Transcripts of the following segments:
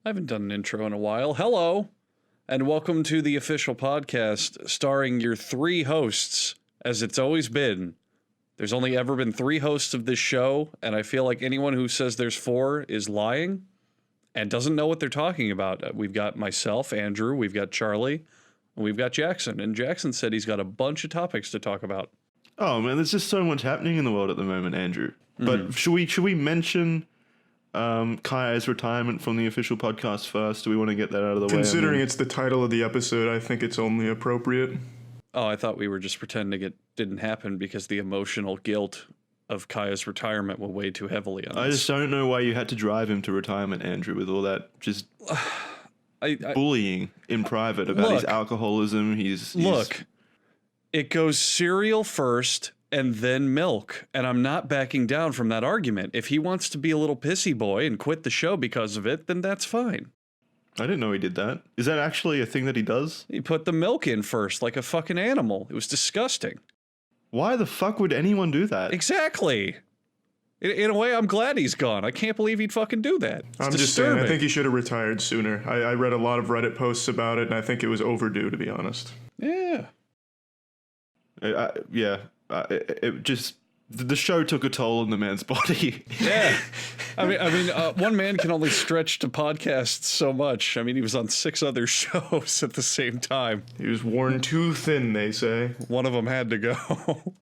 I haven't done an intro in a while. Hello, and welcome to the official podcast starring your three hosts, as it's always been. There's only ever been three hosts of this show, and I feel like anyone who says there's four is lying and doesn't know what they're talking about. We've got myself, Andrew, we've got Charlie, and we've got Jackson. And Jackson said he's got a bunch of topics to talk about. Oh man, there's just so much happening in the world at the moment, Andrew. But should we mention Kaya's retirement from the official podcast first? Do we want to get that out of the way? Considering it's the title of the episode, I think it's only appropriate. Oh, I thought we were just pretending it didn't happen because the emotional guilt of Kaya's retirement will weigh too heavily on us. I just don't know why you had to drive him to retirement, Andrew, with all that just bullying in private about his alcoholism. Look, it goes cereal first and then milk, and I'm not backing down from that argument. If he wants to be a little pissy boy and quit the show because of it, then that's fine. I didn't know he did that. Is that actually a thing that he does? He put the milk in first like a fucking animal. It was disgusting. Why the fuck would anyone do that? Exactly. In a way, I'm glad he's gone. I can't believe he'd fucking do that. I'm just saying, I think he should have retired sooner. I read a lot of Reddit posts about it, and I think it was overdue, to be honest. Yeah. It just the show took a toll on the man's body. Yeah, I mean, one man can only stretch to podcasts so much. I mean, he was on 6 other shows at the same time. He was worn too thin, they say. One of them had to go.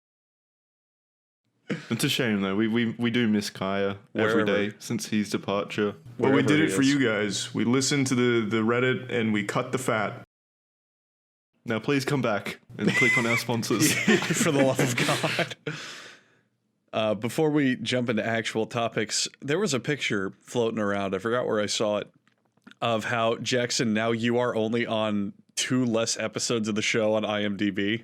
It's a shame though. We do miss Kaya every day since his departure. But we did it for you guys. We listened to the Reddit and we cut the fat. Now please come back and click on our sponsors. For the love of God. Before we jump into actual topics, there was a picture floating around, I forgot where I saw it, of how, Jackson, now you are only on 2 less episodes of the show on IMDb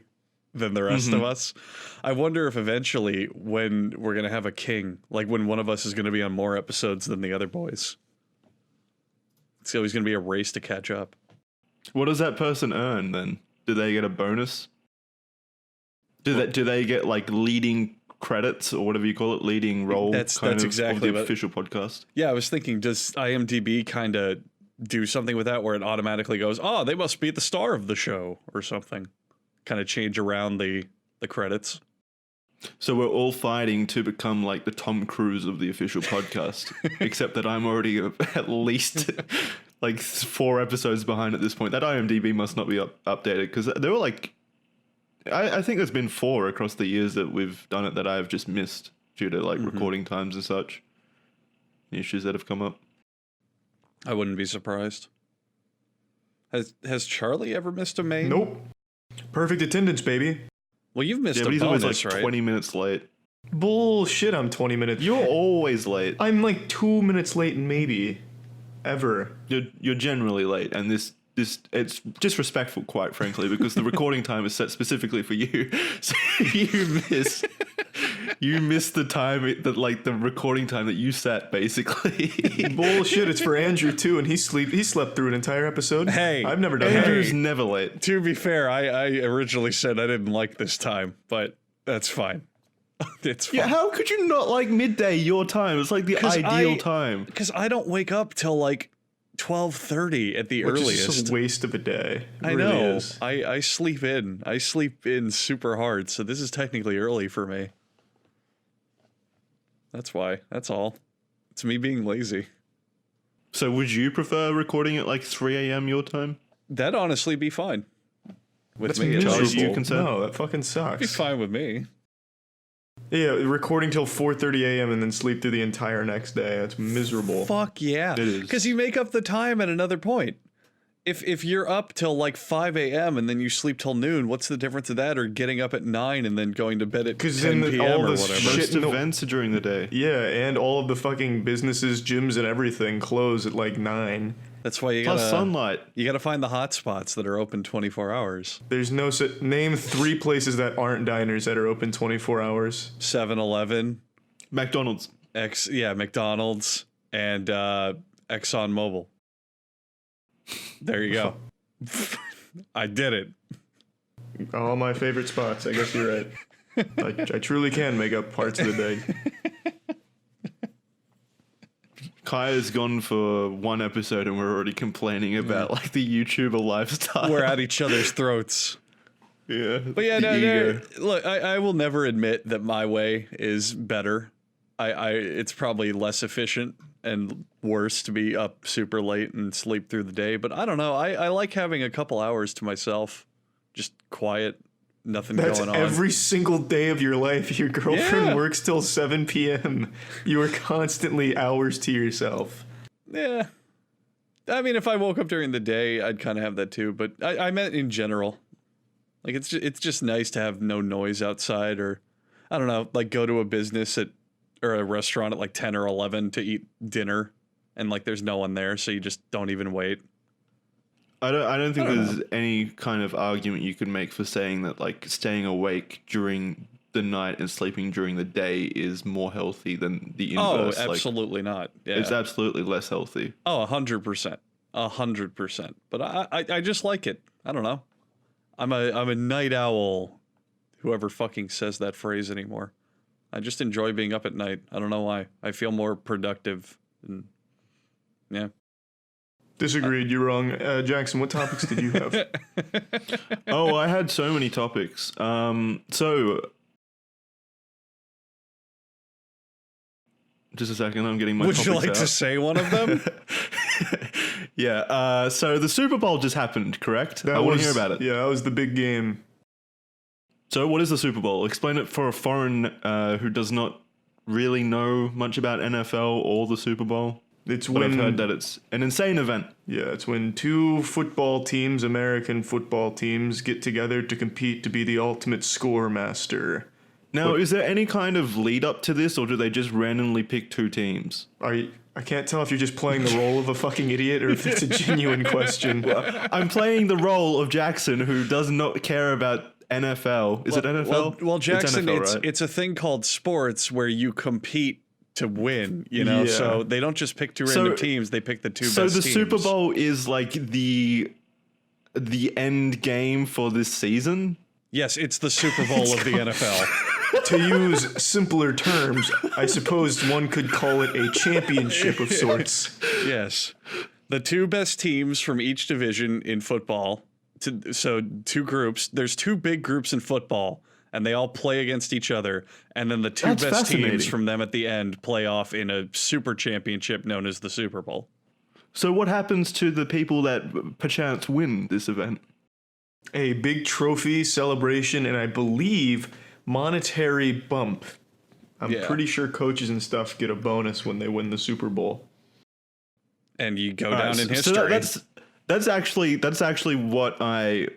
than the rest of us. I wonder if eventually, when we're going to have a king, like when one of us is going to be on more episodes than the other boys, it's always going to be a race to catch up. What does that person earn then? Do they get a bonus? Do they get like leading credits or whatever you call it, leading role? That's exactly of the official podcast. Yeah, I was thinking, does IMDb kind of do something with that where it automatically goes, oh, they must be the star of the show or something? Kind of change around the credits. So we're all fighting to become like the Tom Cruise of the official podcast, except that I'm already at least like 4 episodes behind at this point. That IMDb must not be updated because there were like, I think there's been 4 across the years that we've done it that I have just missed due to like recording times and such. The issues that have come up. I wouldn't be surprised. Has Charlie ever missed a main? Nope. Perfect attendance, baby. Well, you've missed but a he's bonus, always like right? 20 minutes late. Bullshit, I'm 20 minutes. You're always late. I'm like 2 minutes late, maybe. Ever. You're generally late, and this it's disrespectful, quite frankly, because the recording time is set specifically for you. So you miss the time that like the recording time that you set, basically. Bullshit, it's for Andrew too, and he slept through an entire episode. Hey, I've never done Andrew's that. never late. To be fair, I originally said I didn't like this time, but that's fine. It's fine. Yeah, how could you not like midday your time? It's like the ideal time. Because I don't wake up till like 12:30 at the Which earliest. is just a waste of a day. I really know. Is. I sleep in. I sleep in super hard, so this is technically early for me. That's why. That's all. It's me being lazy. So would you prefer recording at like 3 a.m. your time? That'd honestly be fine. With That's me, miserable. it's you consent? No, that fucking sucks. be fine with me. Yeah, recording till 4:30 a.m. and then sleep through the entire next day. That's miserable. Fuck yeah. It is. Because you make up the time at another point. If you're up till like 5 a.m. and then you sleep till noon, what's the difference of that or getting up at 9 and then going to bed at 10 p.m. or whatever? Most events are during the day. Yeah, and all of the fucking businesses, gyms, and everything close at like 9. That's why you Plus gotta sunlight. You gotta find the hot spots that are open 24 hours. There's no name 3 places that aren't diners that are open 24 hours. 7-Eleven, McDonald's. McDonald's, and ExxonMobil. There you go. I did it. All my favorite spots. I guess you're right. I truly can make up parts of the day. Kaya's gone for one episode and we're already complaining about like the YouTuber lifestyle. We're at each other's throats. Yeah. But yeah, no, look, I will never admit that my way is better. It's probably less efficient and worse to be up super late and sleep through the day. But I don't know. I like having a couple hours to myself, just quiet, nothing going on. That's every single day of your life. Your girlfriend works till 7 p.m. You are constantly hours to yourself. Yeah. I mean, if I woke up during the day, I'd kind of have that too. But I meant in general. Like, it's just nice to have no noise outside, or, I don't know, like go to a business or a restaurant at like 10 or 11 to eat dinner, and like there's no one there, so you just don't even wait. I don't think there's any kind of argument you could make for saying that like staying awake during the night and sleeping during the day is more healthy than the inverse. Oh, absolutely not. Yeah. It's absolutely less healthy. Oh, 100%. 100%. But I just like it. I don't know. I'm a night owl. Whoever fucking says that phrase anymore. I just enjoy being up at night. I don't know why. I feel more productive. And, yeah. Disagreed. You're wrong. Jackson, what topics did you have? Oh, I had so many topics. So just a second, I'm getting my Would topics you like out. to say one of them? Yeah. So the Super Bowl just happened, correct? I want to hear about it. Yeah, that was the big game. So what is the Super Bowl? Explain it for a foreign who does not really know much about NFL or the Super Bowl. It's But when I've heard that it's an insane event. Yeah, it's when two football teams, American football teams, get together to compete to be the ultimate score master. Now, is there any kind of lead up to this, or do they just randomly pick two teams? I can't tell if you're just playing the role of a fucking idiot or if it's a genuine question. I'm playing the role of Jackson, who does not care about NFL. Is it NFL? Well, Jackson, it's NFL, right? it's a thing called sports where you compete to win, you know? Yeah. So they don't just pick two random teams, they pick the two best So teams. the Super Bowl is like the end game for this season? Yes, it's the Super Bowl of the NFL. To use simpler terms, I suppose one could call it a championship of sorts. Yes. The two best teams from each division in football. So two groups. There's two big groups in football, and they all play against each other. And then the two That's best teams fascinating. from them at the end play off in a super championship known as the Super Bowl. So what happens to the people that perchance win this event? A big trophy celebration, and I believe monetary bump. I'm pretty sure coaches and stuff get a bonus when they win the Super Bowl. And you go down in history. So that's actually what I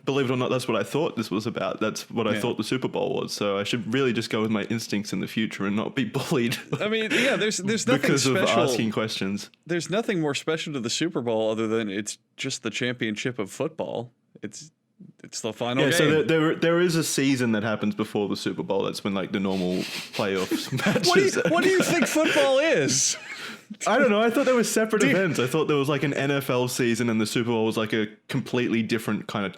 believe it or not. That's what I thought this was about. That's what I thought the Super Bowl was. So I should really just go with my instincts in the future and not be bullied. I mean, yeah, there's nothing because special. of asking questions. There's nothing more special to the Super Bowl other than it's just the championship of football. It's the final game. So there is a season that happens before the Super Bowl. That's when like the normal playoffs matches. What do you think football is? I don't know. I thought they were separate events. I thought there was like an NFL season and the Super Bowl was like a completely different kind of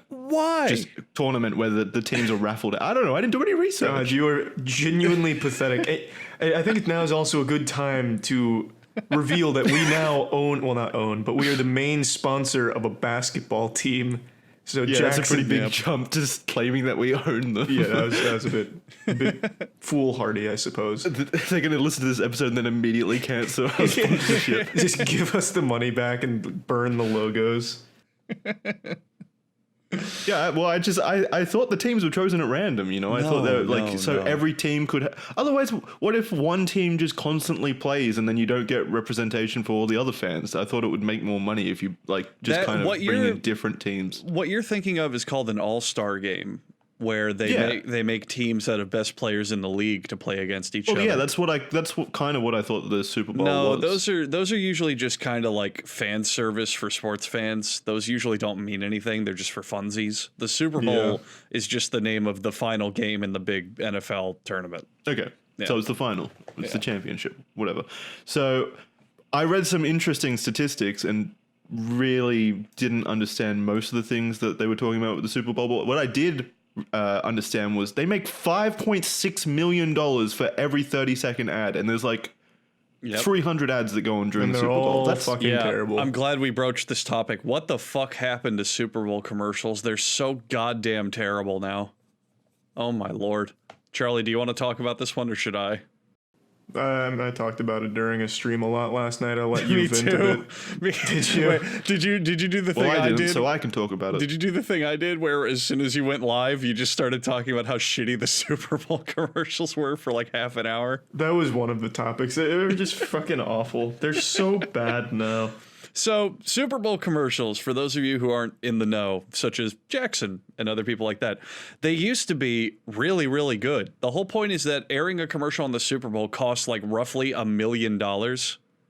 just tournament where the teams are raffled. I don't know. I didn't do any research. God, you are genuinely pathetic. I think now is also a good time to reveal that we now but we are the main sponsor of a basketball team. So Yeah, Jackson, that's a pretty big jump, just claiming that we own them. Yeah, that was a bit foolhardy, I suppose. They're going to listen to this episode and then immediately cancel our sponsorship. Just give us the money back and burn the logos. Yeah, well, I thought the teams were chosen at random, you know? I thought they were like, every team could... Otherwise, what if one team just constantly plays and then you don't get representation for all the other fans? I thought it would make more money if you, like, just kind of bring in different teams. What you're thinking of is called an all-star game, where they make teams out of best players in the league to play against each other. Yeah, that's kind of what I thought the Super Bowl was. No, those are usually just kind of like fan service for sports fans. Those usually don't mean anything. They're just for funsies. The Super Bowl is just the name of the final game in the big NFL tournament. Okay, so it's the final. It's the championship, whatever. So I read some interesting statistics and really didn't understand most of the things that they were talking about with the Super Bowl. But what I did understand was they make $5.6 million for every 30-second ad, and there's like Yep. 300 ads that go on during And the they're Super Bowl. all That's fucking terrible. I'm glad we broached this topic. What the fuck happened to Super Bowl commercials? They're so goddamn terrible now. Oh my lord. Charlie, do you want to talk about this one or should I? I talked about it during a stream a lot last night. I'll let you vent a bit. Did you? Wait, did you do the thing well, I didn't, did? so I can talk about it. Did you do the thing I did where as soon as you went live, you just started talking about how shitty the Super Bowl commercials were for like half an hour? That was one of the topics. They were just fucking awful. They're so bad now. So, Super Bowl commercials, for those of you who aren't in the know, such as Jackson and other people like that, they used to be really, really good. The whole point is that airing a commercial on the Super Bowl costs like roughly $1 million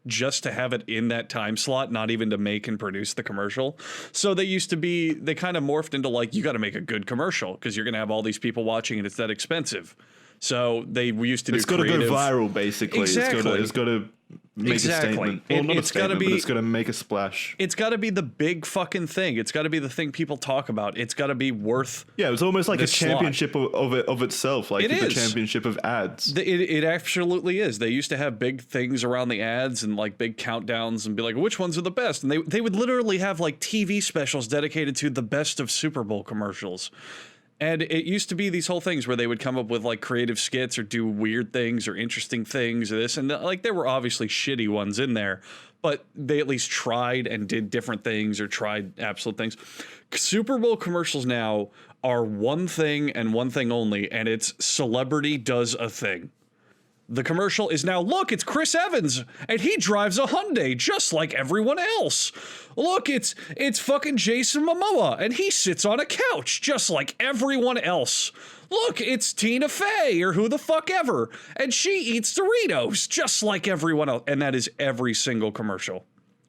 just to have it in that time slot, not even to make and produce the commercial. So they kind of morphed into like, you got to make a good commercial because you're going to have all these people watching and it's that expensive. So we used to do It's got to go viral, basically. Exactly. It's got to make a statement. Well, not a statement, but it's got to make a splash. It's got to be the big fucking thing. It's got to be the thing people talk about. It's got to be worth. Yeah, it's almost like the a championship of itself, like It the is. championship of ads. It absolutely is. They used to have big things around the ads and like big countdowns and be like, which ones are the best? And they would literally have like TV specials dedicated to the best of Super Bowl commercials. And it used to be these whole things where they would come up with like creative skits or do weird things or interesting things or this. And like there were obviously shitty ones in there, but they at least tried and did different things or tried absolute things. Super Bowl commercials now are one thing and one thing only, and it's celebrity does a thing. The commercial is now, look, it's Chris Evans, and he drives a Hyundai just like everyone else. Look, it's fucking Jason Momoa, and he sits on a couch just like everyone else. Look, it's Tina Fey, or who the fuck ever, and she eats Doritos just like everyone else. And that is every single commercial.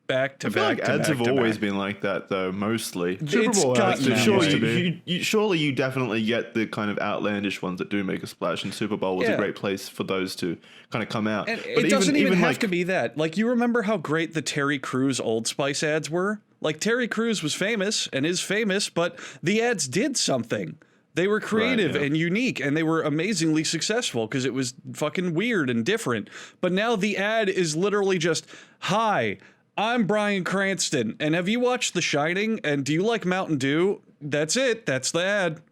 Back to I feel back like to ads back have to always back. been like that, though, mostly. It's Bowl ads gotten did that used way. to be. Surely you definitely get the kind of outlandish ones that do make a splash, and Super Bowl was Yeah. a great place for those to kind of come out. And But it doesn't even have like, to be that. Like, you remember how great the Terry Crews Old Spice ads were? Like, Terry Crews was famous and is famous, but the ads did something. They were creative yeah. and unique, and they were amazingly successful because it was fucking weird and different. But now the ad is literally just, hi, I'm Bryan Cranston, and have you watched The Shining, and do you like Mountain Dew? That's it. That's the ad.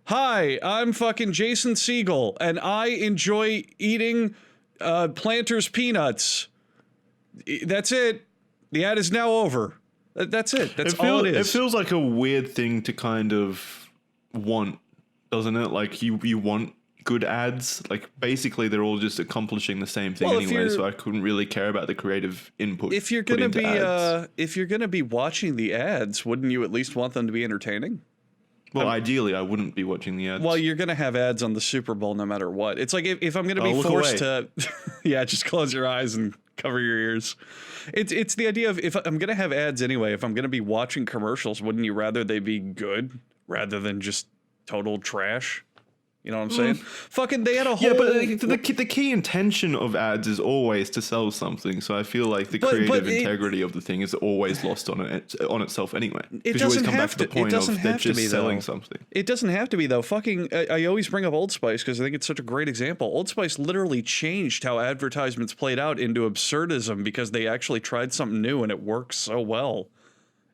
Hi, I'm fucking Jason Segel, and I enjoy eating Planters peanuts. That's it. The ad is now over. That's it. That's all it is. It feels like a weird thing to kind of want, doesn't it? Like you want good ads. Like basically they're all just accomplishing the same thing Well, if anyway, you're- so I couldn't really care about the creative input. If you're put gonna into be ads. if you're gonna be watching the ads, wouldn't you at least want them to be entertaining? Well, ideally I wouldn't be watching the ads. Well, you're gonna have ads on the Super Bowl no matter what. It's like if I'm gonna be look forced away. to, yeah, just close your eyes and cover your ears. It's the idea of if I'm gonna have ads anyway. If I'm gonna be watching commercials, wouldn't you rather they be good rather than just total trash? You know what I'm saying? Fucking, they had a whole. yeah, but the key intention of ads is always to sell something. So I feel like the creative integrity of the thing is always lost on itself anyway. It Because you always doesn't come back have to the to. It point doesn't of they're have to just be selling though. something. It doesn't have to be though. Fucking, I always bring up Old Spice because I think it's such a great example. Old Spice literally changed how advertisements played out into absurdism because they actually tried something new and it works so well.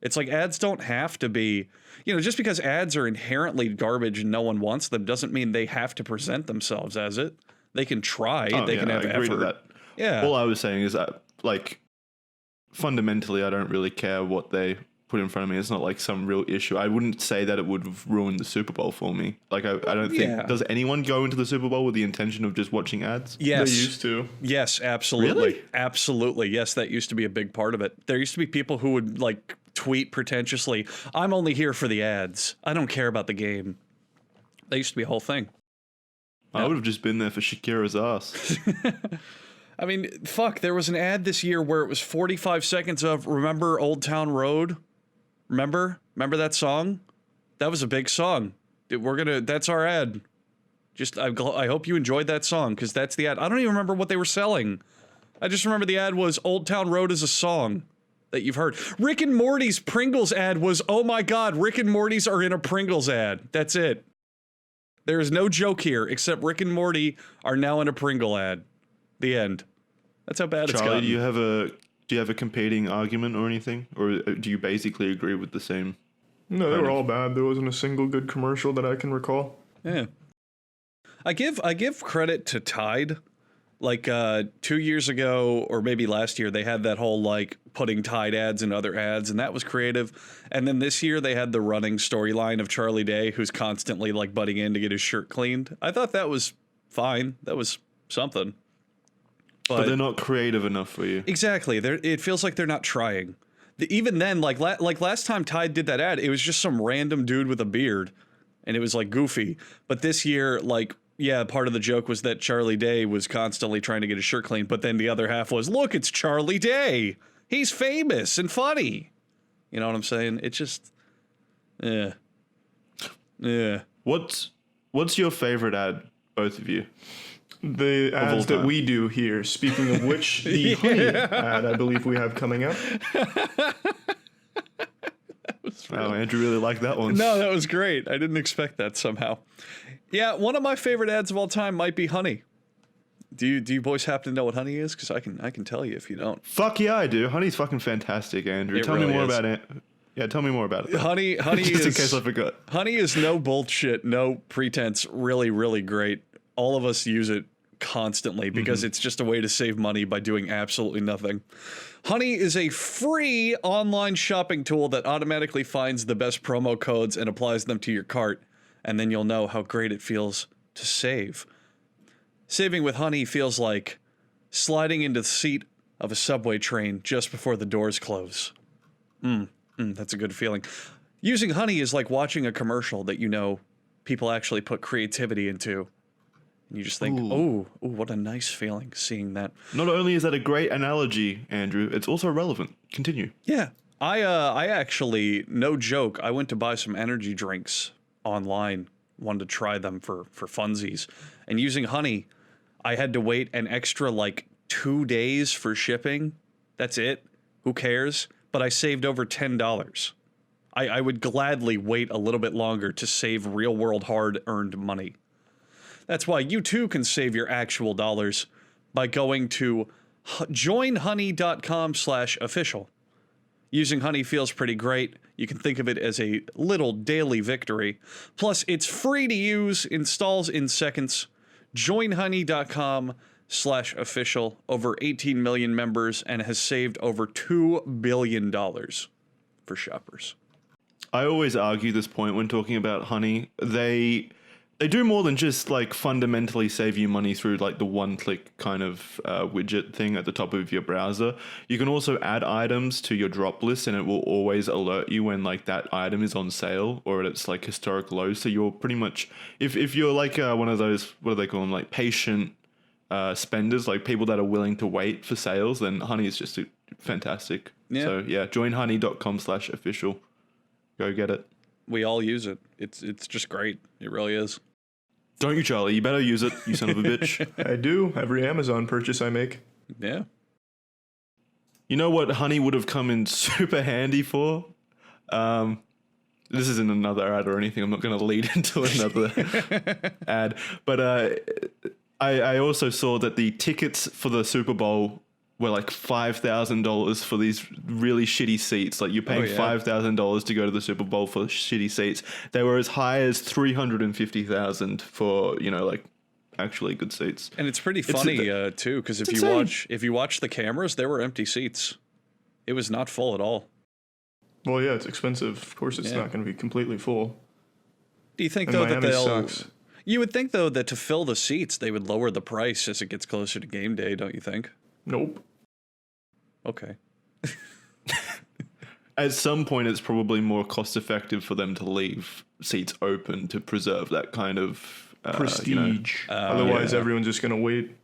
It's like ads don't have to be, just because ads are inherently garbage and no one wants them doesn't mean they have to present themselves as it. They can try. They can have I agree effort. to that. Yeah. All I was saying is that, like, fundamentally, I don't really care what they put in front of me. It's not like some real issue. I wouldn't say that it would have ruined the Super Bowl for me. Like, I don't think. Yeah. Does anyone go into the Super Bowl with the intention of just watching ads? Yes. They used to. Yes, absolutely. Really? Absolutely. Yes, that used to be a big part of it. There used to be people who would like tweet pretentiously, I'm only here for the ads. I don't care about the game. That used to be a whole thing. I would have just been there for Shakira's ass. I mean, fuck, there was an ad this year where it was 45 seconds of Remember Old Town Road? Remember that song? That was a big song. That's our ad. I hope you enjoyed that song because that's the ad. I don't even remember what they were selling. I just remember the ad was Old Town Road is a song that you've heard. Rick and Morty's Pringles ad was, oh my God, Rick and Morty's are in a Pringles ad. That's it. There is no joke here except Rick and Morty are now in a Pringle ad. The end. That's how bad it's Charlie, gotten. do you have a competing argument or anything, or do you basically agree with the same? No, they were all bad. There wasn't a single good commercial that I can recall. Yeah. I give credit to Tide. Like 2 years ago, or maybe last year, they had that whole like putting Tide ads in other ads, and that was creative. And then this year they had the running storyline of Charlie Day, who's constantly like butting in to get his shirt cleaned. I thought that was fine. That was something. But they're not creative enough for you. Exactly. It feels like they're not trying. Even then, like last time Tide did that ad, it was just some random dude with a beard, and it was like goofy. But this year, like, yeah, part of the joke was that Charlie Day was constantly trying to get his shirt cleaned, but then the other half was, look, it's Charlie Day. He's famous and funny. You know what I'm saying? It's just, yeah. What's your favorite ad, both of you? The ads that we do here. Speaking of which, the honey ad I believe we have coming up. Oh, Andrew really liked that one. No, that was great. I didn't expect that somehow. Yeah, one of my favorite ads of all time might be Honey. Do you boys happen to know what Honey is? Because I can tell you if you don't. Fuck yeah, I do. Honey's fucking fantastic, Andrew. Tell me more about it. Yeah, tell me more about it. Honey Just is, in case I forgot. Honey is no bullshit, no pretense. Really, really great. All of us use it constantly because it's just a way to save money by doing absolutely nothing. Honey is a free online shopping tool that automatically finds the best promo codes and applies them to your cart, and then you'll know how great it feels to save. Saving with Honey feels like sliding into the seat of a subway train just before the doors close. That's a good feeling. Using Honey is like watching a commercial that you know people actually put creativity into. And you just think, ooh, what a nice feeling seeing that. Not only is that a great analogy, Andrew, it's also relevant. Continue. Yeah. I actually, no joke, I went to buy some energy drinks online, wanted to try them for funsies. And using Honey, I had to wait an extra like 2 days for shipping. That's it. Who cares? But I saved over $10. I would gladly wait a little bit longer to save real world hard earned money. That's why you too can save your actual dollars by going to joinhoney.com/official. Using Honey feels pretty great. You can think of it as a little daily victory. Plus, it's free to use, installs in seconds. Joinhoney.com/official. Over 18 million members and has saved over $2 billion for shoppers. I always argue this point when talking about Honey. They do more than just like fundamentally save you money through like the one-click kind of widget thing at the top of your browser. You can also add items to your drop list, and it will always alert you when like that item is on sale or it's like historic low. So you're pretty much, if you're like one of those, what do they call them, like patient spenders, like people that are willing to wait for sales, then Honey is just fantastic. Yeah. So yeah, joinhoney.com/official. Go get it. We all use it. It's just great. It really is. Don't you, Charlie? You better use it, you son of a bitch. I do. Every Amazon purchase I make. Yeah. You know what Honey would have come in super handy for? This isn't another ad or anything. I'm not going to lead into another ad. But I also saw that the tickets for the Super Bowl were like $5,000 for these really shitty seats. Like you're paying $5,000 to go to the Super Bowl for shitty seats. They were as high as $350,000 for, you know, like actually good seats. And it's pretty funny too, because if you watch the cameras, there were empty seats. It was not full at all. Well, yeah, it's expensive. Of course, it's not going to be completely full. Do you think And though Miami that they'll? sucks. You would think though that to fill the seats, they would lower the price as it gets closer to game day. Don't you think? Nope. Okay. At some point, it's probably more cost effective for them to leave seats open to preserve that kind of prestige. Otherwise, everyone's just going to wait.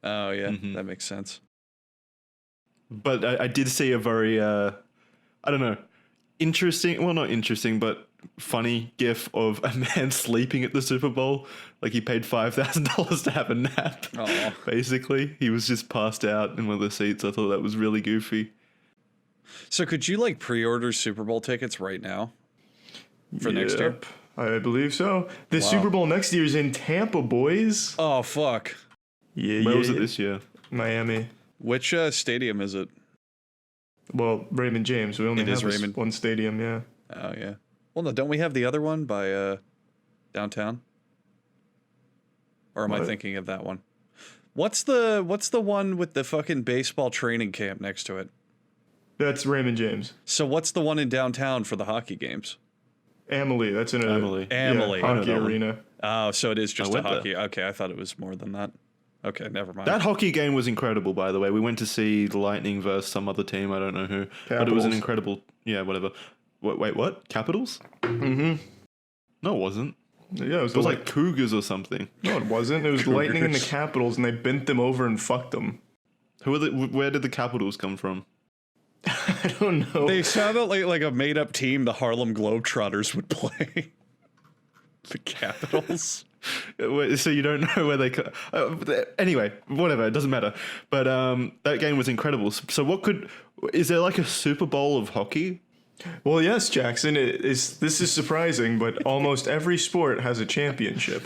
Oh yeah, that makes sense. But I did see a very, I don't know, interesting, well, not interesting, but funny gif of a man sleeping at the Super Bowl. Like he paid $5,000 to have a nap. Oh. Basically, he was just passed out in one of the seats. I thought that was really goofy. So could you like pre-order Super Bowl tickets right now for next year? I believe so. The Super Bowl next year is in Tampa, boys. Oh fuck. Yeah, Where was it this year? Miami. Which stadium is it? Well, Raymond James. We only It is have Raymond. one stadium, yeah. Oh yeah. Well, no, don't we have the other one by downtown? Or am I What? thinking of that one? What's the one with the fucking baseball training camp next to it? That's Raymond James. So what's the one in downtown for the hockey games? Amalie, that's in a Amalie. Amalie. yeah, I know hockey that one. arena. Oh, so it is just a went there. hockey. Okay, I thought it was more than that. Okay, never mind. That hockey game was incredible, by the way. We went to see the Lightning versus some other team. I don't know who. But it was an Capitals. incredible... Yeah, whatever. Wait, what? Capitals? Mm-hmm. No, it wasn't. Yeah, it was, It was like Cougars or something. no, it wasn't. It was Lightning and the Cougars. Capitals, and they bent them over and fucked them. Where did the Capitals come from? I don't know. They sounded like a made-up team the Harlem Globetrotters would play. The Capitals. So you don't know where they... Anyway, whatever. It doesn't matter. But that game was incredible. So what could... Is there like a Super Bowl of hockey? Well, yes, Jackson. This is surprising, but almost every sport has a championship.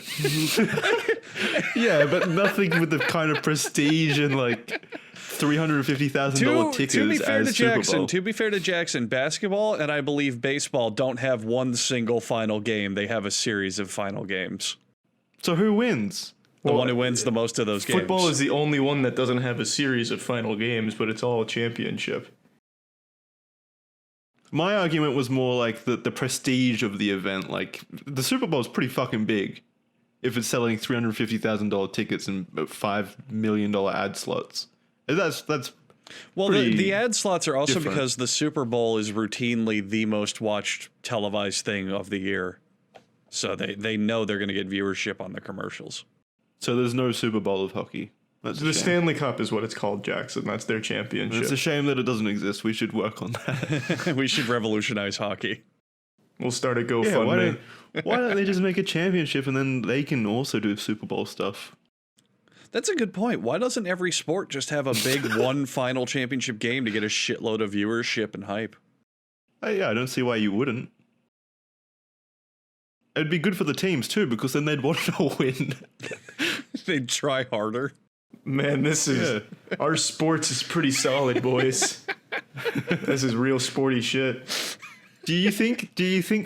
Yeah, but nothing with the kind of prestige and like $350,000 tickets To be fair as to Super Jackson, Bowl. basketball and I believe baseball don't have one single final game. They have a series of final games. So who wins? The Well, one who wins the most of those games. Football is the only one that doesn't have a series of final games, but it's all a championship. My argument was more like the prestige of the event. Like the Super Bowl is pretty fucking big. If it's selling $350,000 tickets and $5 million ad slots, that's Well, pretty the ad slots are also different. because the Super Bowl is routinely the most watched televised thing of the year. So they know they're going to get viewership on the commercials. so. There's no Super Bowl of hockey. That's a The shame. Stanley Cup is what it's called, Jackson. That's their championship. It's a shame that it doesn't exist. We should work on that. We should revolutionize hockey. We'll start a Yeah, GoFundMe. why don't they just make a championship and then they can also do Super Bowl stuff? That's a good point. Why doesn't every sport just have a big one final championship game to get a shitload of viewership and hype? Yeah, I don't see why you wouldn't. It'd be good for the teams too, because then they'd want to win. They'd try harder. Man, this is our sports is pretty solid, boys. This is real sporty shit. Do you think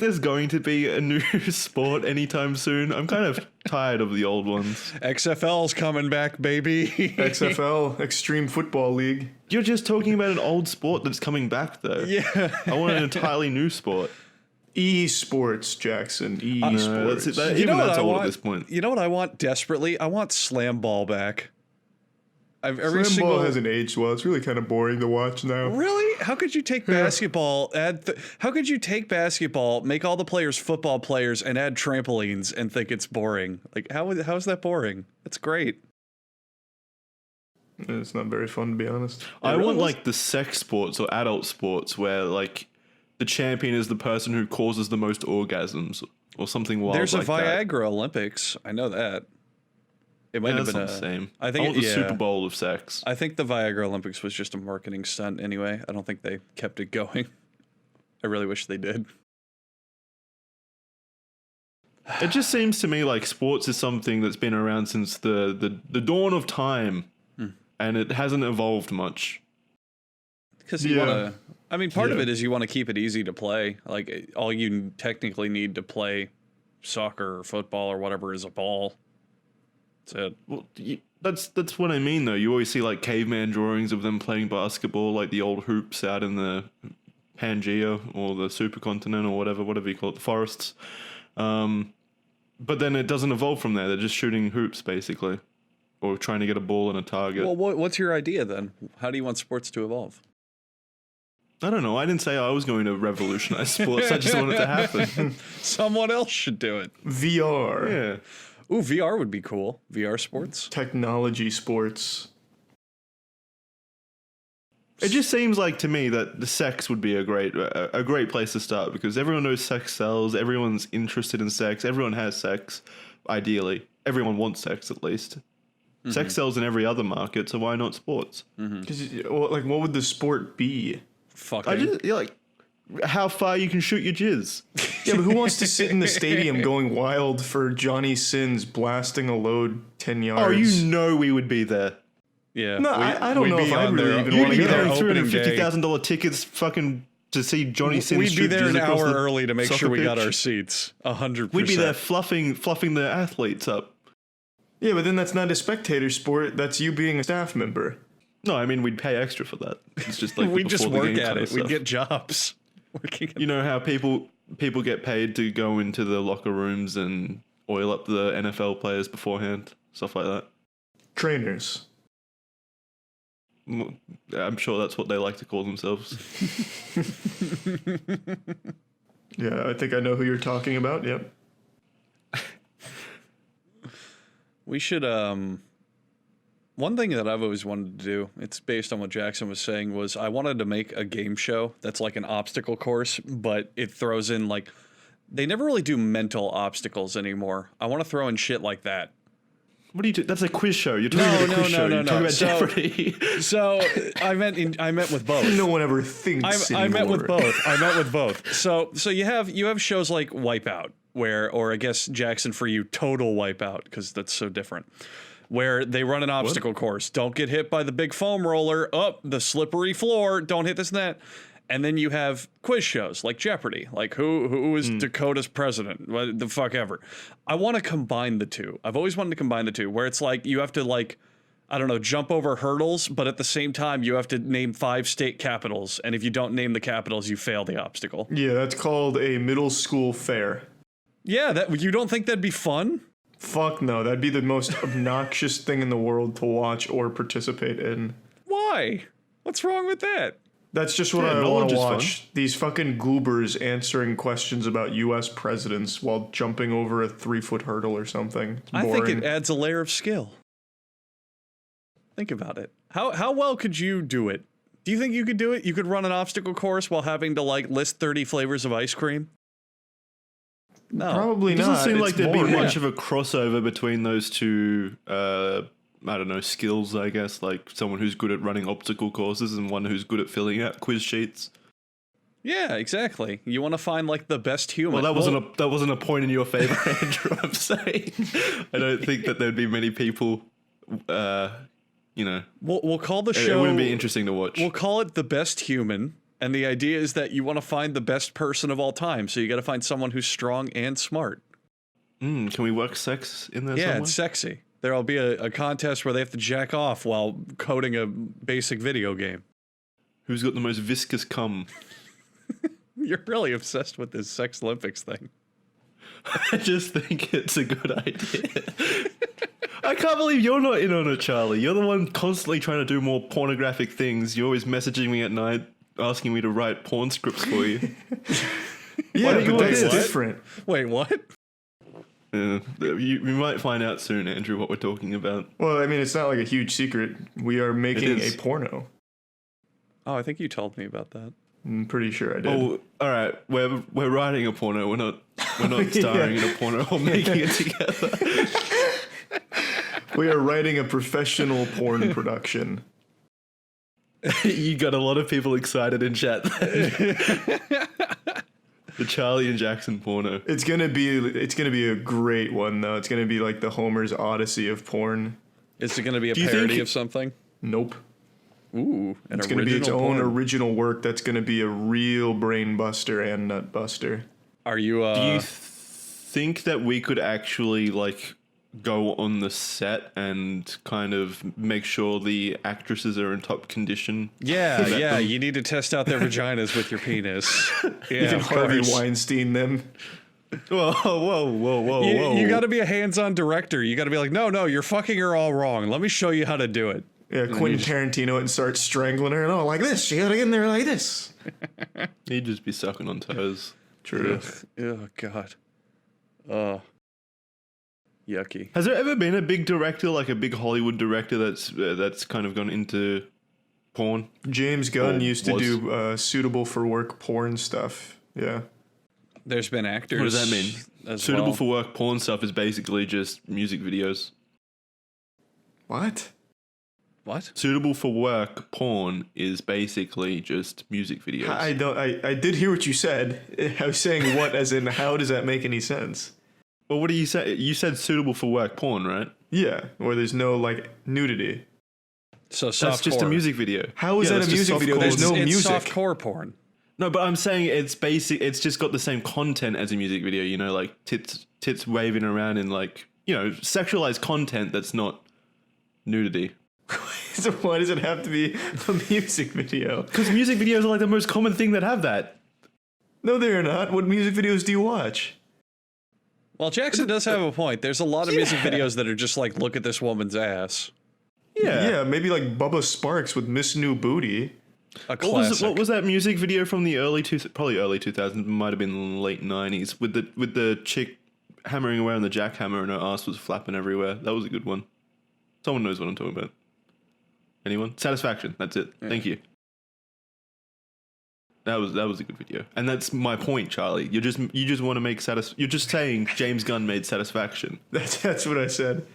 there's going to be a new sport anytime soon? I'm kind of tired of the old ones. XFL's coming back, baby. XFL, Extreme Football League. You're just talking about an old sport that's coming back though. Yeah. I want an entirely new sport. Esports, Jackson. No, Esports. that's it. You know Even what that's I old want? at this point. You know what I want desperately? I want slam ball back. Slam ball hasn't aged well. It's really kind of boring to watch now. Really? How could you take basketball? How could you take basketball, make all the players football players, and add trampolines and think it's boring? Like how is that boring? It's great. It's not very fun, to be honest. I want like the sex sports or adult sports where like the champion is the person who causes the most orgasms or something wild. There's like a that. Viagra Olympics. I know that. It might Yeah, have that's been not the same. I think want the yeah. Super Bowl of sex. I think the Viagra Olympics was just a marketing stunt anyway. I don't think they kept it going. I really wish they did. It just seems to me like sports is something that's been around since the dawn of time, and it hasn't evolved much. Because you Yeah. want to. I mean, part of Yeah. it is you want to keep it easy to play. Like all you technically need to play soccer or football or whatever is a ball. That's it. Well, that's what I mean though. You always see like caveman drawings of them playing basketball, like the old hoops out in the Pangea or the supercontinent or whatever you call it, the forests. But then it doesn't evolve from there. They're just shooting hoops basically, or trying to get a ball and a target. Well, what's your idea then? How do you want sports to evolve? I don't know. I didn't say I was going to revolutionize sports. I just want it to happen. Someone else should do it. VR. Yeah. Ooh, VR would be cool. VR sports. Technology sports. It just seems like to me that the sex would be a great place to start because everyone knows sex sells. Everyone's interested in sex. Everyone has sex. Ideally, everyone wants sex at least. Sex sells in every other market, so why not sports? 'Cause, like, what would the sport be? Fucking. You're like how far you can shoot your jizz. Yeah, but who wants to sit in the stadium going wild for Johnny Sins blasting a load 10 yards? Oh, you know we would be there. Yeah. No, I don't know if I on really there. even You'd want to be go. there opening day. $350,000 tickets fucking to see Johnny Sins We'd be shoot there jizz an across hour the early to make soccer sure we got pitch. our seats. 100%. We'd be there fluffing the athletes up. Yeah, but then that's not a spectator sport. That's you being a staff member. No, I mean we'd pay extra for that. It's just like We the just before the work game at kind of it. We stuff. get jobs. Working at You know how people get paid to go into the locker rooms and oil up the NFL players beforehand, stuff like that. Trainers. I'm sure that's what they like to call themselves. Yeah, I think I know who you're talking about. Yep. We should one thing that I've always wanted to do, it's based on what Jackson was saying, was I wanted to make a game show that's like an obstacle course, but it throws in like they never really do mental obstacles anymore. I want to throw in shit like that. What do you do? That's a quiz show. You're talking about a quiz show. You're talking about Jeopardy. So I meant with both. No one ever thinks I met with anymore. both. I met with both. So you have shows like Wipeout, or I guess Jackson for you, Total Wipeout, because that's so different, where they run an obstacle course. Don't get hit by the big foam roller. Up the slippery floor. Don't hit this and that. And then you have quiz shows like Jeopardy, like who is Dakota's president, what the fuck ever. I want to combine the two. I've always wanted to combine the two, where it's like you have to like, I don't know, jump over hurdles, but at the same time you have to name 5 state capitals, and if you don't name the capitals, you fail the obstacle. Yeah, that's called a middle school fair. Yeah, that you don't think that'd be fun? Fuck no, that'd be the most obnoxious thing in the world to watch or participate in. Why? What's wrong with that? That's just what Yeah, I want knowledge to is watch. fun. These fucking goobers answering questions about U.S. presidents while jumping over a 3-foot hurdle or something. It's I think boring. it adds a layer of skill. Think about it. How well could you do it? Do you think you could do it? You could run an obstacle course while having to like list 30 flavors of ice cream? No. Probably It not. doesn't seem It's like there'd be boring. much of a crossover between those two, I don't know, skills, I guess. Like someone who's good at running obstacle courses and one who's good at filling out quiz sheets. Yeah, exactly. You want to find like the best human. Well, that wasn't a point in your favor, Andrew. I'm saying I don't think that there'd be many people. We'll call the It show. wouldn't be interesting to watch. We'll call it The Best Human. And the idea is that you want to find the best person of all time. So you got to find someone who's strong and smart. Can we work sex in there Yeah, somewhere? it's sexy. There'll be a contest where they have to jack off while coding a basic video game. Who's got the most viscous cum? You're really obsessed with this Sex Olympics thing. I just think it's a good idea. I can't believe you're not in on it, Charlie. You're the one constantly trying to do more pornographic things. You're always messaging me at night, asking me to write porn scripts for you. Yeah, don't you but want that's this? different. Wait, what? We might find out soon, Andrew, what we're talking about. Well, I mean, it's not like a huge secret. We are making is. a porno. Oh, I think you told me about that. I'm pretty sure I did. Oh, all right. We're writing a porno. We're not starring in a porno or making it together. We are writing a professional porn production. You got a lot of people excited in chat. The Charlie and Jackson porno. It's gonna be a great one though. It's gonna be like the Homer's Odyssey of porn. Is it going to be a Do you parody think- of something? Nope. Ooh, an It's gonna be its original own porn. original work that's gonna be a real brain buster and nut buster. Are you? Do you think that we could actually like go on the set and kind of make sure the actresses are in top condition? Yeah, Vet yeah. them. You need to test out their vaginas with your penis. Yeah, You can of Harvey course. Weinstein them. Whoa. You got to be a hands-on director. You got to be like, no, you're fucking her all wrong. Let me show you how to do it. Yeah, Quentin Tarantino and start strangling her and like this. You gotta get in there like this. He'd just be sucking on toes. True. Oh God. Oh. Yucky. Has there ever been a big director, like a big Hollywood director, that's kind of gone into porn? James Gunn Or used to was. do suitable for work porn stuff. Yeah. There's been actors. What does that mean? as Suitable well. for work porn stuff is basically just music videos. What? What? Suitable for work porn is basically just music videos. I did hear what you said. I was saying what as in how does that make any sense? Well, what do you say? You said suitable for work porn, right? Yeah, where there's no like nudity. So softcore. That's just a music video. How is that that's a just music video? softcore. There's no it's music. softcore porn. No, but I'm saying it's basic. It's just got the same content as a music video. You know, like tits waving around in like, you know, sexualized content that's not nudity. So why does it have to be a music video? Because music videos are like the most common thing that have that. No, they're not. What music videos do you watch? Well, Jackson does have a point. There's a lot of music videos that are just like, look at this woman's ass. Yeah, maybe like Bubba Sparks with Miss New Booty. A classic. What was that music video from the probably early 2000s, might have been late 90s, with the chick hammering away on the jackhammer and her ass was flapping everywhere? That was a good one. Someone knows what I'm talking about. Anyone? Satisfaction. That's it. Yeah. Thank you. That was a good video, and that's my point, Charlie. You just want to make You're just saying James Gunn made Satisfaction. That's what I said.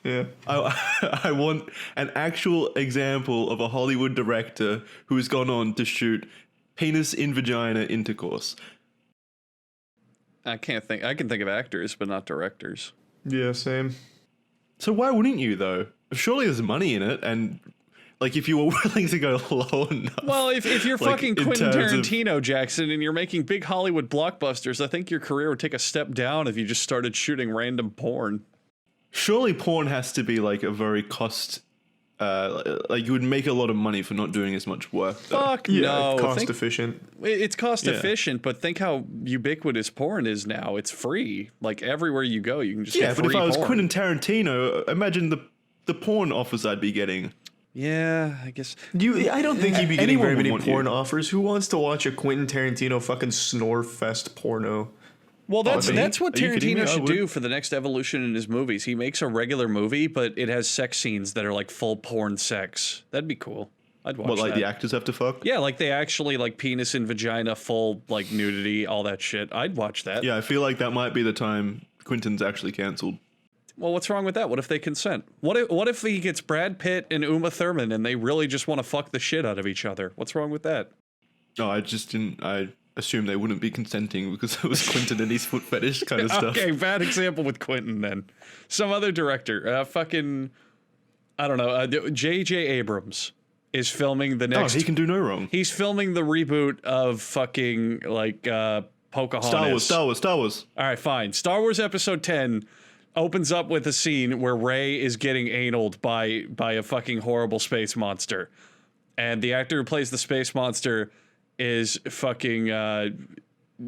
Yeah. I want an actual example of a Hollywood director who has gone on to shoot penis in vagina intercourse. I can think of actors, but not directors. Yeah, same. So why wouldn't you though? Surely there's money in it, and like if you were willing to go low enough. Well, if you're like, fucking Quentin Tarantino, Jackson, and you're making big Hollywood blockbusters, I think your career would take a step down if you just started shooting random porn. Surely porn has to be like a very cost. Like you would make a lot of money for not doing as much work. Fuck no. Cost efficient. It's cost efficient, but think how ubiquitous porn is now. It's free. Like everywhere you go, you can just get free porn. But if I was Quentin Tarantino, imagine the porn offers I'd be getting. Yeah, I guess. I don't think you'd be getting very many porn you. offers. Who wants to watch a Quentin Tarantino fucking snore fest porno? Well, that's what Tarantino should do for the next evolution in his movies. He makes a regular movie, but it has sex scenes that are like full porn sex. That'd be cool. I'd watch that. What, like the actors have to fuck? Yeah, like they actually like penis and vagina, full like nudity, all that shit. I'd watch that. Yeah, I feel like that might be the time Quentin's actually cancelled. Well, what's wrong with that? What if they consent? What if he gets Brad Pitt and Uma Thurman and they really just want to fuck the shit out of each other? What's wrong with that? No, I just didn't. I assumed they wouldn't be consenting because it was Quentin and his foot fetish kind of stuff. Okay, bad example with Quentin then. Some other director, I don't know, J.J. Abrams is filming the next... Oh, he can do no wrong. He's filming the reboot of fucking, like, Pocahontas. Star Wars. All right, fine. Star Wars Episode 10 opens up with a scene where Rey is getting analed by a fucking horrible space monster. And the actor who plays the space monster is fucking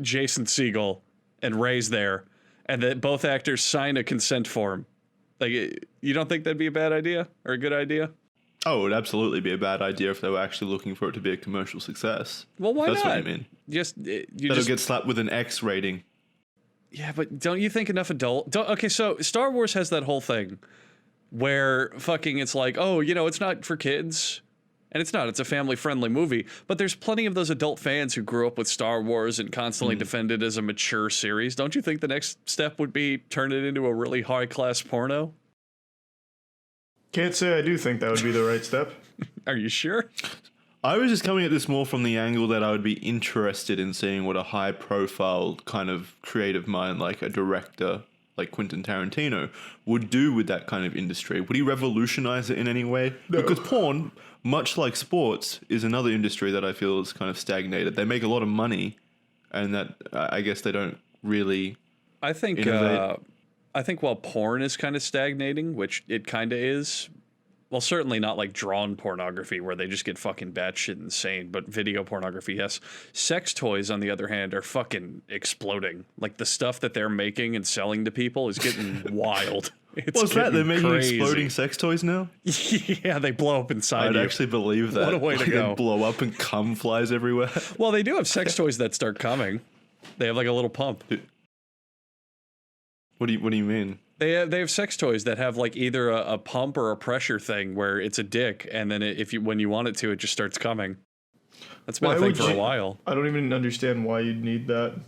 Jason Segel, and Rey's there, and that both actors sign a consent form. Like, you don't think that'd be a bad idea or a good idea? Oh, it would absolutely be a bad idea if they were actually looking for it to be a commercial success. Well, why That's not? What I mean. That'll get slapped with an X rating. Yeah, but don't you think enough okay, so Star Wars has that whole thing where fucking it's like, oh, you know, it's not for kids. And it's not. It's a family-friendly movie. But there's plenty of those adult fans who grew up with Star Wars and constantly defend it as a mature series. Don't you think the next step would be turn it into a really high-class porno? Can't say I do think that would be the right step. Are you sure? I was just coming at this more from the angle that I would be interested in seeing what a high-profile kind of creative mind, like a director like Quentin Tarantino, would do with that kind of industry. Would he revolutionize it in any way? No. Because porn, much like sports, is another industry that I feel is kind of stagnated. They make a lot of money, and that I guess they don't really. I think while porn is kind of stagnating, which it kind of is. Well, certainly not like drawn pornography where they just get fucking batshit insane, but video pornography, yes. Sex toys, on the other hand, are fucking exploding. Like the stuff that they're making and selling to people is getting wild. What's that? They're making exploding sex toys now? Yeah, they blow up inside you. I'd actually believe that. What a way to go. They blow up and cum flies everywhere. Well, they do have sex toys that start coming. They have like a little pump. What do you mean? They have sex toys that have like either a pump or a pressure thing where it's a dick, and then when you want it to, it just starts coming. That's been a thing for a while. I don't even understand why you'd need that.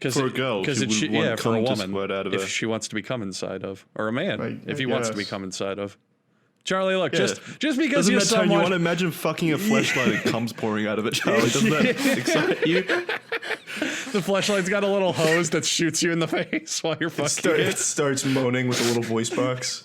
For a girl, because for a woman, if she wants to become inside of, or a man, if he wants to become inside of. Charlie, look, just because you're someone... You want to imagine fucking a fleshlight and cum's pouring out of it, Charlie. Doesn't that excite you? The fleshlight's got a little hose that shoots you in the face while you're fucking it starts moaning with a little voice box.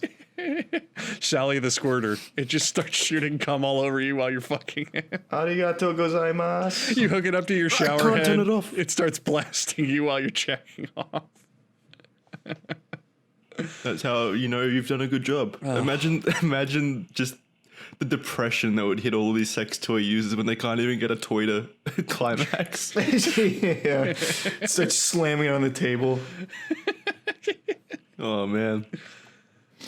Sally the squirter. It just starts shooting cum all over you while you're fucking. Arigato gozaimasu. You hook it up to your shower can't head. turn it off. It starts blasting you while you're jacking off. That's how you know you've done a good job. Imagine just the depression that would hit all of these sex toy users when they can't even get a toy to climax. Yeah. Starts slamming on the table. Oh man.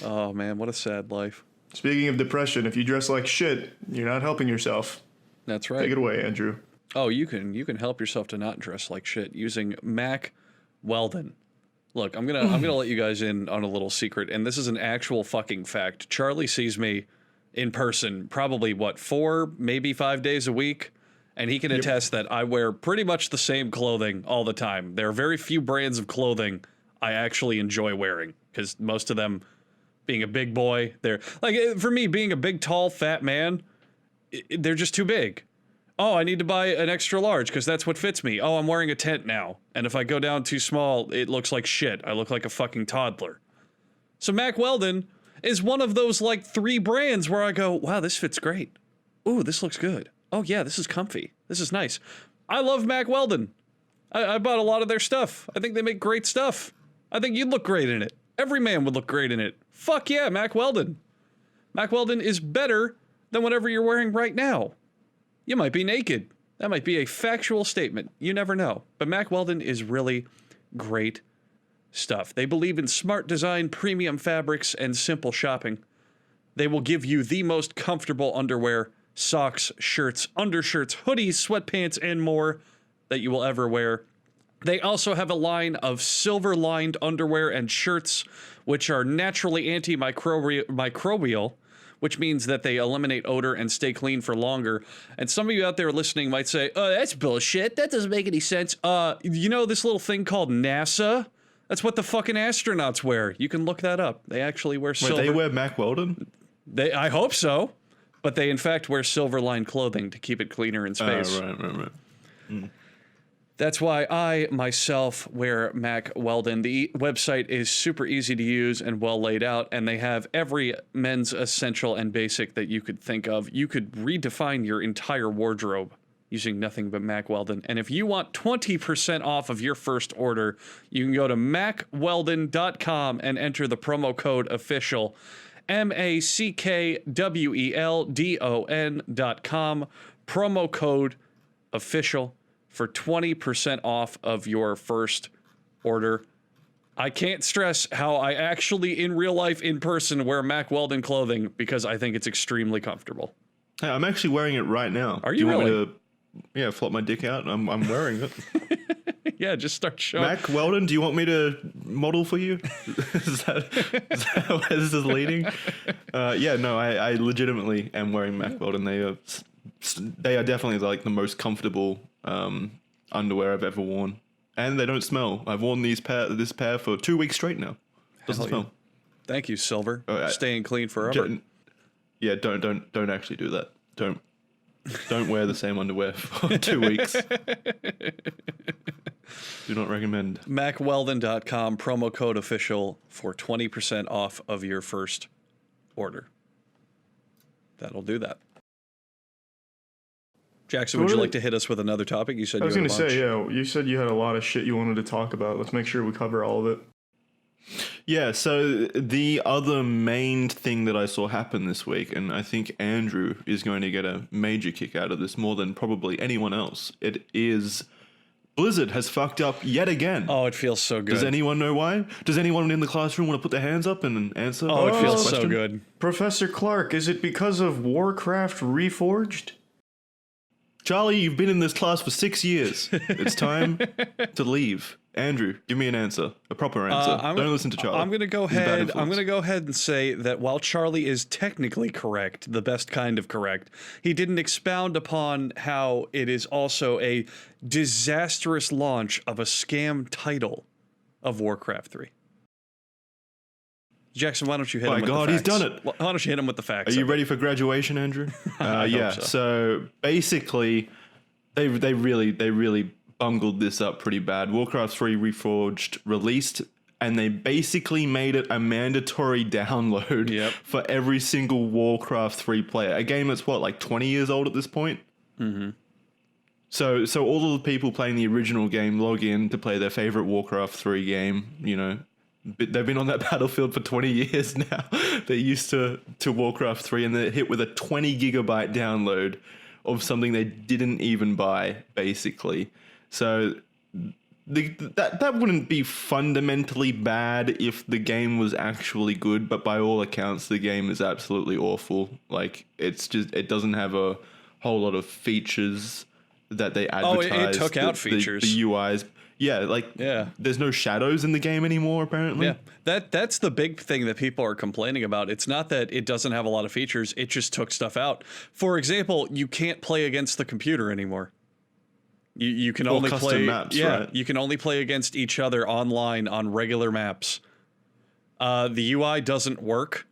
Oh man, what a sad life. Speaking of depression, if you dress like shit, you're not helping yourself. That's right. Take it away, Andrew. Oh, you can help yourself to not dress like shit using Mac Weldon. Look, I'm gonna let you guys in on a little secret, and this is an actual fucking fact. Charlie sees me in person probably 4, maybe 5 days a week, and he can attest that I wear pretty much the same clothing all the time. There are very few brands of clothing I actually enjoy wearing, because most of them, being a big boy, they're like, for me, being a big, tall, fat man, they're just too big. Oh, I need to buy an extra large because that's what fits me. Oh, I'm wearing a tent now. And if I go down too small, it looks like shit. I look like a fucking toddler. So Mac Weldon is one of those like 3 brands where I go, wow, this fits great. Ooh, this looks good. Oh yeah, this is comfy. This is nice. I love Mac Weldon. I bought a lot of their stuff. I think they make great stuff. I think you'd look great in it. Every man would look great in it. Fuck yeah, Mac Weldon. Mac Weldon is better than whatever you're wearing right now. You might be naked. That might be a factual statement. You never know. But Mac Weldon is really great stuff. They believe in smart design, premium fabrics, and simple shopping. They will give you the most comfortable underwear, socks, shirts, undershirts, hoodies, sweatpants, and more that you will ever wear. They also have a line of silver-lined underwear and shirts, which are naturally antimicrobial, which means that they eliminate odor and stay clean for longer. And some of you out there listening might say, oh, that's bullshit. That doesn't make any sense. You know this little thing called NASA? That's what the fucking astronauts wear. You can look that up. They actually wear silver. Wait, they wear Mac Weldon? I hope so. But they, in fact, wear silver-lined clothing to keep it cleaner in space. Right. That's why I, myself, wear Mac Weldon. The website is super easy to use and well laid out, and they have every men's essential and basic that you could think of. You could redefine your entire wardrobe using nothing but Mac Weldon. And if you want 20% off of your first order, you can go to macweldon.com and enter the promo code official, MACKWELDON.com, promo code official, for 20% off of your first order. I can't stress how I actually, in real life, in person, wear Mac Weldon clothing because I think it's extremely comfortable. Hey, I'm actually wearing it right now. Are you Do really? Want me to, flop my dick out? I'm wearing it. Yeah, just start showing. Mac Weldon, do you want me to model for you? is that where this is leading? I legitimately am wearing Mac Weldon. They are definitely like the most comfortable underwear I've ever worn, and they don't smell. I've worn this pair for 2 weeks straight now. Doesn't smell. Thank you, Silver. Staying clean forever. Don't actually do that. Don't wear the same underwear for 2 weeks. Do not recommend. MacWeldon.com, promo code official for 20% off of your first order. That'll do that. Jackson, would you like to hit us with another topic? You said I was going to say, you said you had a lot of shit you wanted to talk about. Let's make sure we cover all of it. Yeah, so the other main thing that I saw happen this week, and I think Andrew is going to get a major kick out of this more than probably anyone else, it is Blizzard has fucked up yet again. Oh, it feels so good. Does anyone know why? Does anyone in the classroom want to put their hands up and answer? Oh, it feels so good. Professor Clark, is it because of Warcraft Reforged? Charlie, you've been in this class for 6 years. It's time to leave. Andrew, give me an answer, a proper answer. Don't listen to Charlie. I'm going to go ahead. I'm going to go ahead and say that while Charlie is technically correct, the best kind of correct, he didn't expound upon how it is also a disastrous launch of a scam title of Warcraft 3. Jackson, why don't you hit him with the facts? My God, he's done it. Why don't you hit him with the facts? Are you ready for graduation, Andrew? Yeah. So basically, they really bungled this up pretty bad. Warcraft 3 Reforged released and they basically made it a mandatory download for every single Warcraft 3 player. A game that's, what, like 20 years old at this point? Mm-hmm. So all of the people playing the original game log in to play their favorite Warcraft 3 game, you know. They've been on that battlefield for 20 years now. They're used to Warcraft 3, and they're hit with a 20 gigabyte download of something they didn't even buy, basically. So that wouldn't be fundamentally bad if the game was actually good, but by all accounts, the game is absolutely awful. Like, it doesn't have a whole lot of features that they advertise. Oh, it took out features. The UIs. Yeah, there's no shadows in the game anymore, apparently. Yeah, that's the big thing that people are complaining about. It's not that it doesn't have a lot of features, it just took stuff out. For example, you can't play against the computer anymore. You can only play maps, right? You can only play against each other online on regular maps. The UI doesn't work.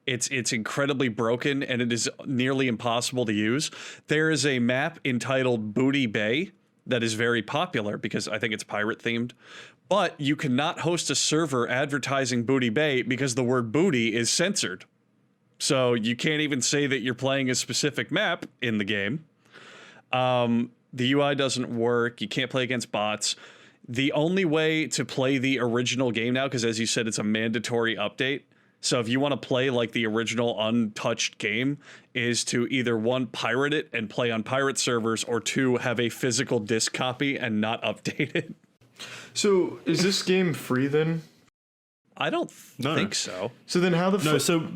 It's incredibly broken, and it is nearly impossible to use. There is a map entitled Booty Bay that is very popular because I think it's pirate themed, but you cannot host a server advertising Booty Bay because the word booty is censored. So you can't even say that you're playing a specific map in the game. The UI doesn't work. You can't play against bots. The only way to play the original game now, because as you said, it's a mandatory update. So if you want to play like the original untouched game, is to either one, pirate it and play on pirate servers, or two, have a physical disc copy and not update it. So is this game free then? I don't think so. So then how so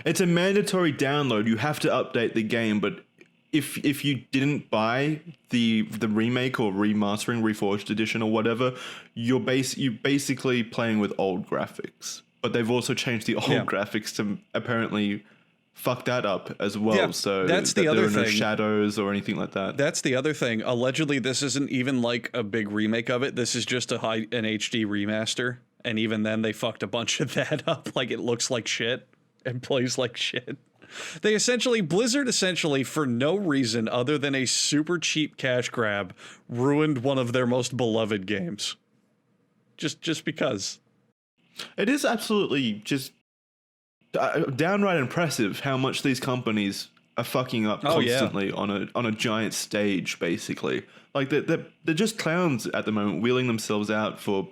it's a mandatory download. You have to update the game, but if you didn't buy the remake or remastering, reforged edition or whatever, you're basically playing with old graphics. But they've also changed the old graphics to apparently fuck that up as well. Yeah, so that's the other thing. There are no shadows or anything like that. That's the other thing. Allegedly, this isn't even like a big remake of it. This is just an HD remaster. And even then, they fucked a bunch of that up. Like, it looks like shit and plays like shit. Blizzard essentially, for no reason other than a super cheap cash grab, ruined one of their most beloved games. Just because. It is absolutely just downright impressive how much these companies are fucking up constantly on a giant stage, basically. Like, they're just clowns at the moment, wheeling themselves out for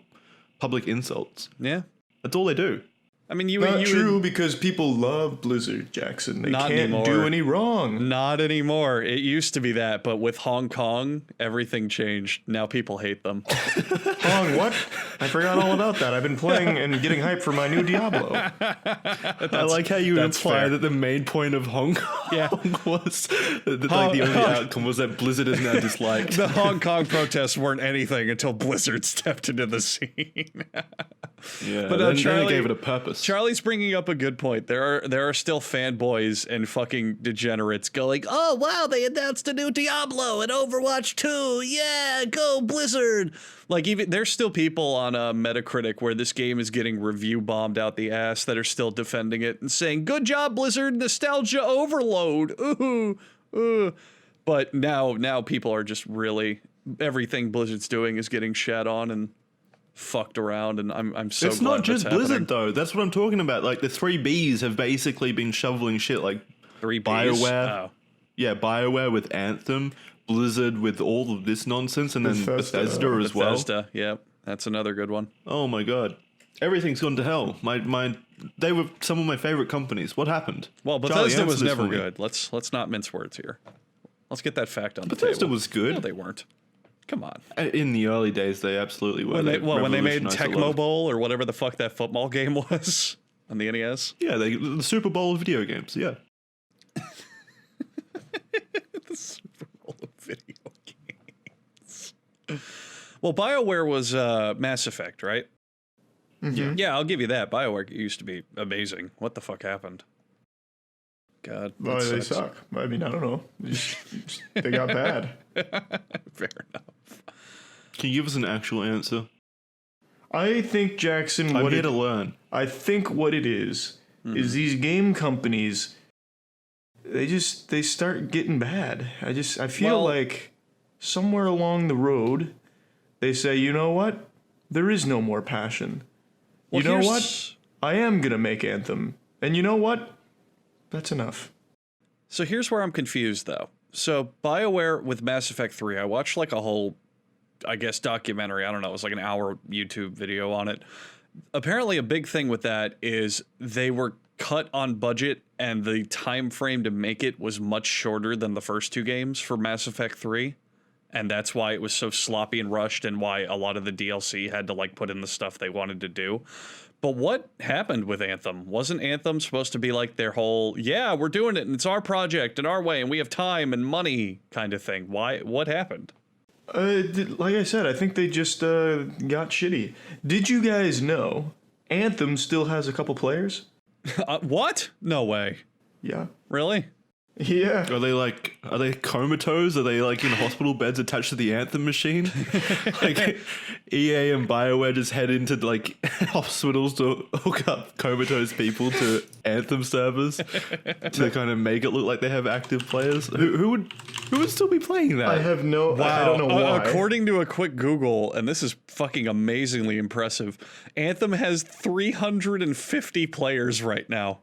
public insults. Yeah. That's all they do. I mean, Not true, because people love Blizzard, Jackson. They can't do any wrong. Not anymore. It used to be that, but with Hong Kong, everything changed. Now people hate them. Hong, what? I forgot all about that. I've been playing and getting hyped for my new Diablo. I like how you imply that the main point of Hong Kong was the only outcome was that Blizzard is now disliked. The Hong Kong protests weren't anything until Blizzard stepped into the scene. But then Charlie gave it a purpose. Charlie's bringing up a good point. There are still fanboys and fucking degenerates going, oh wow, they announced a new Diablo and Overwatch 2. Yeah, go Blizzard. Like, even there's still people on Metacritic where this game is getting review bombed out the ass that are still defending it and saying, good job, Blizzard, nostalgia overload. Ooh. But now people are just really, everything Blizzard's doing is getting shat on and fucked around, and I'm so glad. It's not just Blizzard happening. though. That's what I'm talking about. Like, the 3Bs have basically been shoveling shit, like 3Bs? BioWare. Yeah, BioWare with Anthem, Blizzard with all of this nonsense, and then Bethesda as well. Bethesda, yep. That's another good one. Oh my god. Everything's gone to hell. They were some of my favorite companies. What happened? Well, Bethesda was never good. Let's not mince words here. Let's get that fact on the table. Bethesda was good. No, they weren't. Come on. In the early days, they absolutely were. When they made Tecmo Bowl or whatever the fuck that football game was on the NES. Yeah, the Super Bowl of video games. Yeah. The Super Bowl of video games. Well, BioWare was Mass Effect, right? Mm-hmm. Yeah, I'll give you that. BioWare used to be amazing. What the fuck happened? God. Well, they suck. I mean, I don't know. They got bad. Fair enough. Can you give us an actual answer? I think, Jackson, I'm here to learn. I think what it is these game companies, they start getting bad. I feel like somewhere along the road, they say, you know what? There is no more passion. you know what? I am going to make Anthem. And you know what? That's enough. So here's where I'm confused, though. So BioWare with Mass Effect 3, I watched like a whole, I guess, documentary. I don't know. It was like an hour YouTube video on it. Apparently a big thing with that is they were cut on budget and the time frame to make it was much shorter than the first two games for Mass Effect 3. And that's why it was so sloppy and rushed and why a lot of the DLC had to like put in the stuff they wanted to do. But what happened with Anthem? Wasn't Anthem supposed to be like their whole, yeah, we're doing it and it's our project and our way and we have time and money kind of thing? Why? What happened? Like I said, I think they just got shitty. Did you guys know Anthem still has a couple players? What? No way. Yeah. Really? Yeah. Are they comatose? Are they like in hospital beds attached to the Anthem machine? Like EA and BioWare just head into like hospitals to hook up comatose people to Anthem servers to kind of make it look like they have active players. Who would still be playing that? I have no. Wow. I don't know why. According to a quick Google, and this is fucking amazingly impressive, Anthem has 350 players right now.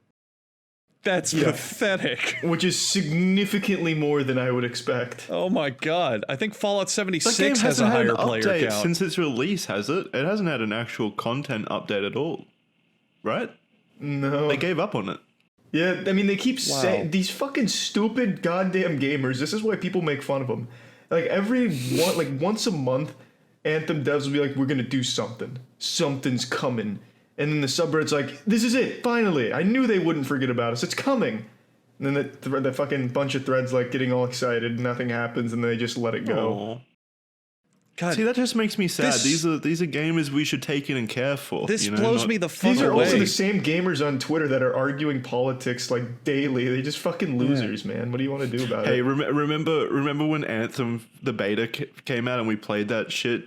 That's pathetic. Which is significantly more than I would expect. Oh my god. I think Fallout 76 That game has a hasn't had higher an player update count. since its release, has it? It hasn't had an actual content update at all, right? No. They gave up on it. Yeah, I mean, they keep saying these fucking stupid goddamn gamers. This is why people make fun of them. Like once a month, Anthem devs will be like, "We're gonna do something. Something's coming." And then the subreddit's like, "This is it. Finally, I knew they wouldn't forget about us. It's coming." And then the fucking bunch of threads like getting all excited. Nothing happens, and they just let it go. Aww. God, See, that just makes me sad. These are gamers we should take in and care for. this blows me the fuck These are away. also the same gamers on Twitter that are arguing politics like daily. They just fucking losers, man. What do you want to do about Hey, it? remember when Anthem the beta came out and we played that shit,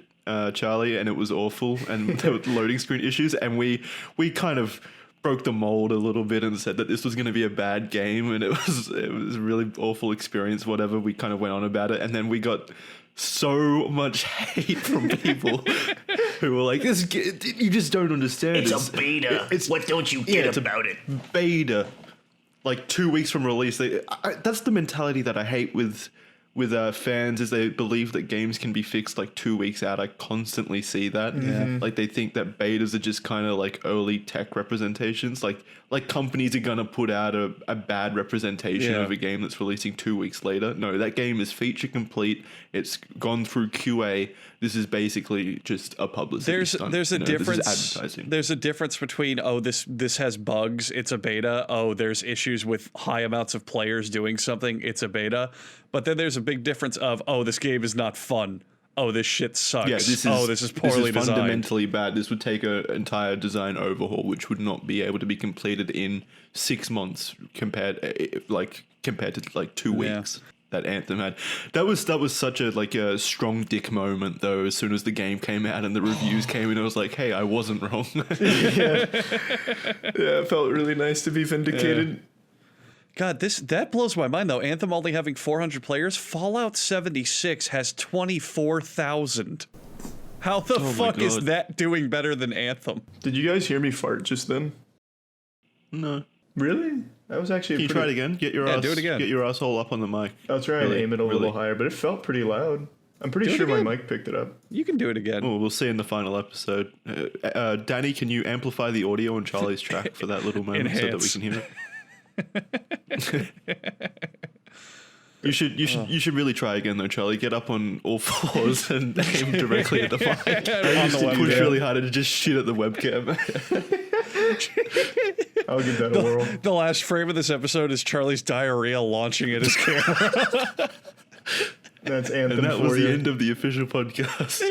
Charlie, and it was awful and there were loading screen issues, and we kind of broke the mold a little bit and said that this was going to be a bad game, and it was a really awful experience. Whatever, we kind of went on about it, and then we got so much hate from people who were like, "This you just don't understand. It's a beta. What don't you get about it?" Beta, like 2 weeks from release. That's the mentality that I hate with fans, is they believe that games can be fixed like 2 weeks out. I constantly see that. Like they think that betas are just kind of like early tech representations. Like companies are gonna put out a bad representation of a game that's releasing 2 weeks later. No, that game is feature complete. It's gone through QA. This is basically just a publicity stunt. There's a difference. This is advertising. There's a difference between this has bugs, it's a beta. Oh, there's issues with high amounts of players doing something, it's a beta. But then there's a big difference of, oh, this game is not fun. Oh, this shit sucks. Yeah, this is poorly designed. Fundamentally bad. This would take an entire design overhaul, which would not be able to be completed in 6 months compared to like 2 weeks. That Anthem had. That was such a strong dick moment though. As soon as the game came out and the reviews came in, I was like, hey, I wasn't wrong. Yeah, it felt really nice to be vindicated. Yeah. God, that blows my mind though. Anthem only having 400 players. Fallout 76 has 24,000. How the fuck is that doing better than Anthem? Did you guys hear me fart just then? No. Really? That was actually. Can you try it again? Do it again. Get your asshole up on the mic. I'll try and aim it a little higher, but it felt pretty loud. I'm pretty sure my mic picked it up. You can do it again. Oh, we'll see in the final episode. Danny, can you amplify the audio on Charlie's track for that little moment so that we can hear it? You should really try again though, Charlie. Get up on all fours and aim directly at the mic. And push really hard and just shit at the webcam. I'll give that a whirl. The last frame of this episode is Charlie's diarrhea launching at his camera. That's Anthem. And that for was you. the end of the official podcast.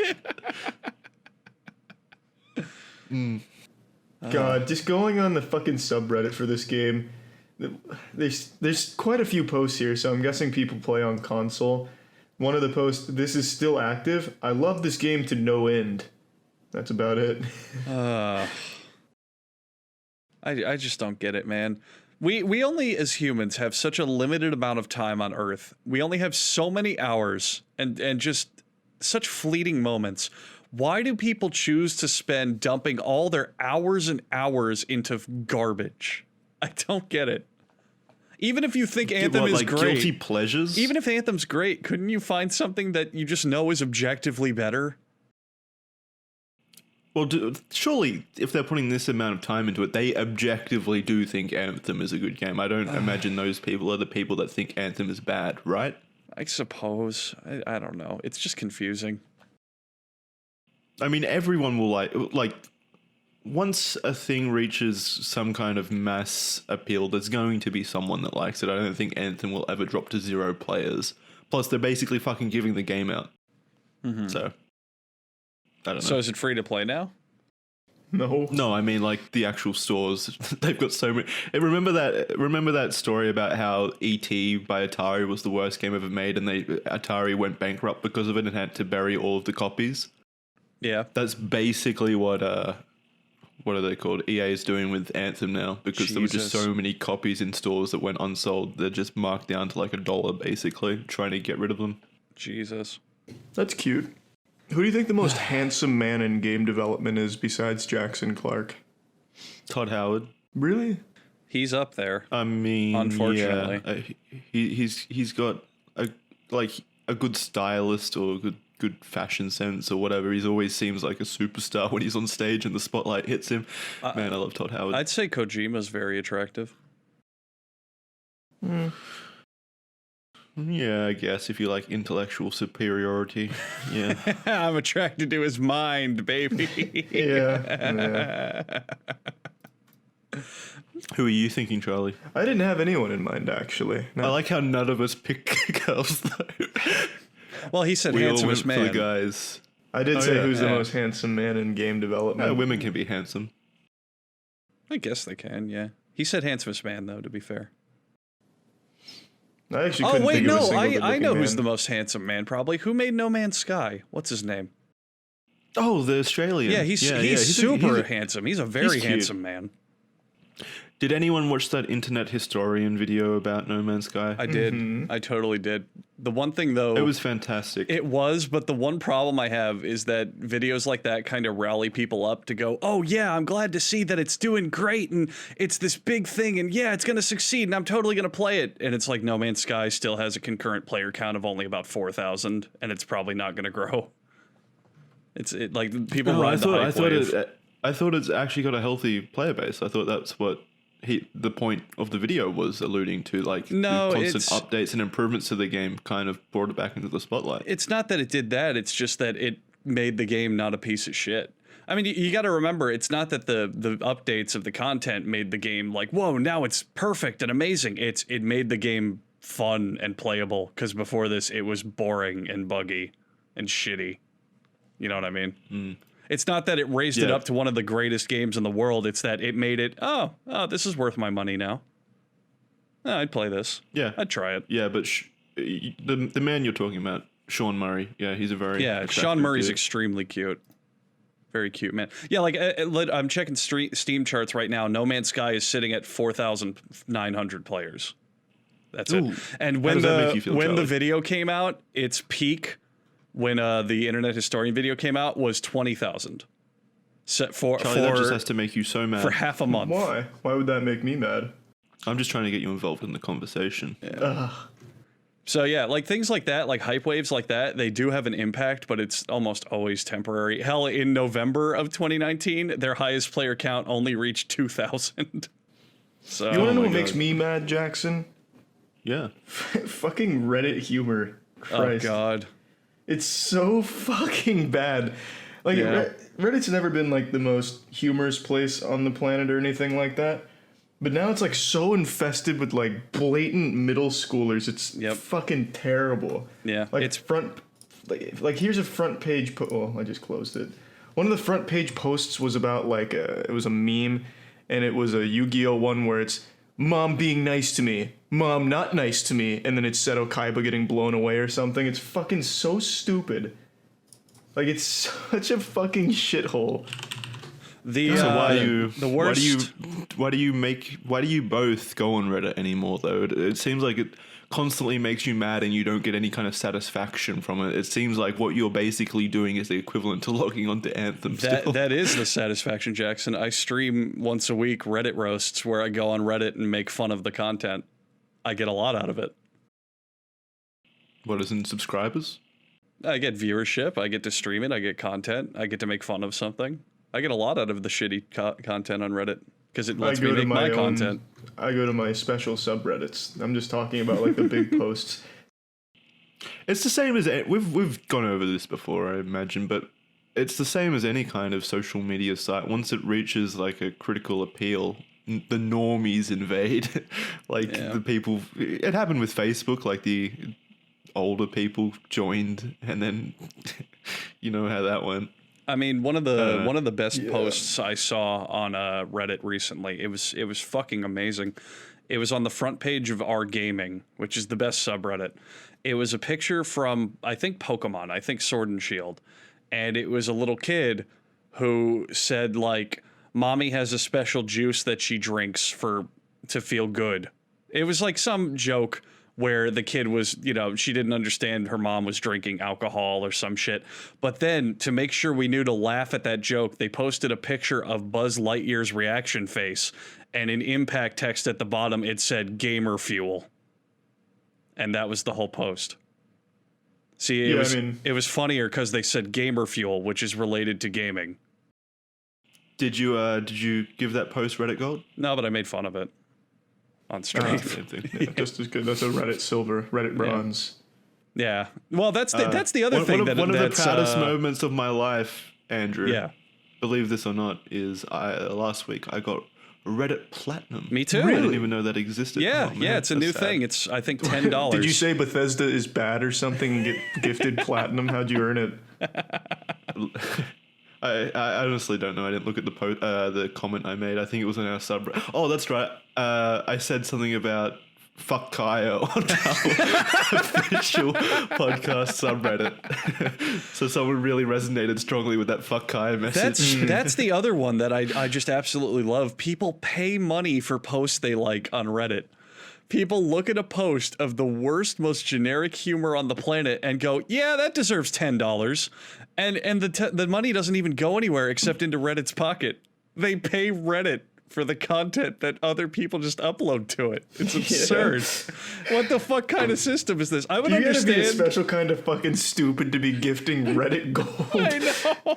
God, just going on the fucking subreddit for this game. There's quite a few posts here, so I'm guessing people play on console. One of the posts, "This is still active. I love this game to no end." That's about it. I just don't get it, man. We only as humans have such a limited amount of time on Earth. We only have so many hours and just such fleeting moments. Why do people choose to spend dumping all their hours and hours into garbage? I don't get it. Even if you think Anthem is great, guilty pleasures. even if Anthem's great, couldn't you find something that you just know is objectively better? Well, surely if they're putting this amount of time into it, they objectively do think Anthem is a good game. I don't imagine those people are the people that think Anthem is bad, right? I suppose. I don't know. It's just confusing. I mean, everyone will like once a thing reaches some kind of mass appeal, there's going to be someone that likes it. I don't think Anthem will ever drop to 0 players. Plus, they're basically fucking giving the game out. So, I don't know. So is it free to play now? No, I mean like the actual stores. They've got so many. Remember that story about how E.T. by Atari was the worst game ever made, and Atari went bankrupt because of it and had to bury all of the copies. Yeah. That's basically what are they called? EA is doing with Anthem now, because there were just so many copies in stores that went unsold. They're just marked down to like $1 basically, trying to get rid of them. Jesus. That's cute. Who do you think the most handsome man in game development is besides Jackson Clark? Todd Howard. Really? He's up there. I mean, unfortunately. Yeah, he's got a good stylist or a good fashion sense or whatever. He always seems like a superstar when he's on stage and the spotlight hits him. Man, I love Todd Howard. I'd say Kojima's very attractive. Yeah, I guess if you like intellectual superiority. Yeah. I'm attracted to his mind, baby. Yeah. Who are you thinking, Charlie? I didn't have anyone in mind, actually. No. I like how none of us pick girls, though. Well, he said We all went handsomest for man. the guys. I did say yeah, who's the yeah. most handsome man in game development. Women can be handsome. I guess they can, yeah. He said handsomest man, though, to be fair. I actually Oh, couldn't wait, think of a no. single I good-looking know man. who's the most handsome man, probably. Who made No Man's Sky? What's his name? Oh, the Australian. Yeah, he's super handsome. He's a very cute. handsome man. Did anyone watch that internet historian video about No Man's Sky? I did. I totally did. The one thing, though... It was fantastic. It was, but the one problem I have is that videos like that kind of rally people up to go, oh, yeah, I'm glad to see that it's doing great, and it's this big thing, and yeah, it's going to succeed, and I'm totally going to play it. And it's like No Man's Sky still has a concurrent player count of only about 4,000, and it's probably not going to grow. Like, people ride the hype wave. I thought it's actually got a healthy player base. I thought that's what the point of the video was alluding to, like the constant updates and improvements to the game kind of brought it back into the spotlight. It's not that it did that, it's just that it made the game not a piece of shit. I mean, you got to remember, it's not that the updates of the content made the game like, whoa, now it's perfect and amazing. It made the game fun and playable, because before this it was boring and buggy and shitty. You know what I mean? It's not that it raised it up to one of the greatest games in the world. It's that it made it, oh, this is worth my money now. I'd play this. Yeah. I'd try it. Yeah, but the man you're talking about, Sean Murray, yeah, he's a very... Yeah, Sean Murray's extremely cute. Very cute, man. Yeah, like, I'm checking Steam charts right now. No Man's Sky is sitting at 4,900 players. That's it. And when the video came out, its peak... when the Internet Historian video came out was 20,000. Charlie, that just has to make you so mad. For half a month. Why? Why would that make me mad? I'm just trying to get you involved in the conversation. Yeah. So yeah, like things like that, like hype waves like that, they do have an impact, but it's almost always temporary. Hell, in November of 2019, their highest player count only reached 2,000. So you want to know what makes me mad, Jackson? Yeah. Fucking Reddit humor. Christ. Oh God. It's so fucking bad. Like, Reddit's never been, like, the most humorous place on the planet or anything like that. But now it's, like, so infested with, like, blatant middle schoolers. It's fucking terrible. Yeah. Like, it's like here's a front page... I just closed it. One of the front page posts was about, like, it was a meme. And it was a Yu-Gi-Oh! One where it's, Mom being nice to me. Mom not nice to me. And then it's Seto Kaiba getting blown away or something. It's fucking so stupid. Like, it's such a fucking shithole. Why do you both go on Reddit anymore, though? It seems like constantly makes you mad and you don't get any kind of satisfaction from it. It seems like what you're basically doing is the equivalent to logging onto Anthem still. That is the satisfaction, Jackson. I stream once a week Reddit roasts where I go on Reddit and make fun of the content. I get a lot out of it. What is in subscribers? I get viewership. I get to stream it. I get content. I get to make fun of something. I get a lot out of the shitty content on Reddit because it lets me make my content. I go to my special subreddits. I'm just talking about like the big posts. It's the same as we've gone over this before, I imagine, but it's the same as any kind of social media site. Once it reaches like a critical appeal, the normies invade. The people. It happened with Facebook. Like the older people joined, and then you know how that went. I mean, one of the best posts I saw on Reddit recently. It was fucking amazing. It was on the front page of R Gaming, which is the best subreddit. It was a picture from, I think, Pokemon, I think Sword and Shield, and it was a little kid who said like, "Mommy has a special juice that she drinks to feel good." It was like some joke where the kid was, she didn't understand her mom was drinking alcohol or some shit. But then, to make sure we knew to laugh at that joke, they posted a picture of Buzz Lightyear's reaction face, and in impact text at the bottom, it said "gamer fuel." And that was the whole post. See, it was funnier because they said gamer fuel, which is related to gaming. Did you give that post Reddit gold? No, but I made fun of it on stream. Just as good. That's a Reddit silver, Reddit bronze. Yeah. Well, that's the other thing. One of the proudest moments of my life, Andrew. Yeah. Believe this or not, is last week I got Reddit Platinum. Me too. I didn't even know that existed. Yeah, it's a new thing. It's I think $10. Did you say Bethesda is bad or something and get gifted platinum? How'd you earn it? I honestly don't know. I didn't look at the comment I made. I think it was on our subreddit. Oh, that's right. I said something about fuck Kaya on our official podcast subreddit. So someone really resonated strongly with that fuck Kaya message. That's the other one that I just absolutely love. People pay money for posts they like on Reddit. People look at a post of the worst, most generic humor on the planet and go, "Yeah, that deserves $10." And the money doesn't even go anywhere except into Reddit's pocket. They pay Reddit for the content that other people just upload to it. It's absurd. What the fuck kind of system is this? I would understand. You gotta be a special kind of fucking stupid to be gifting Reddit gold. I know.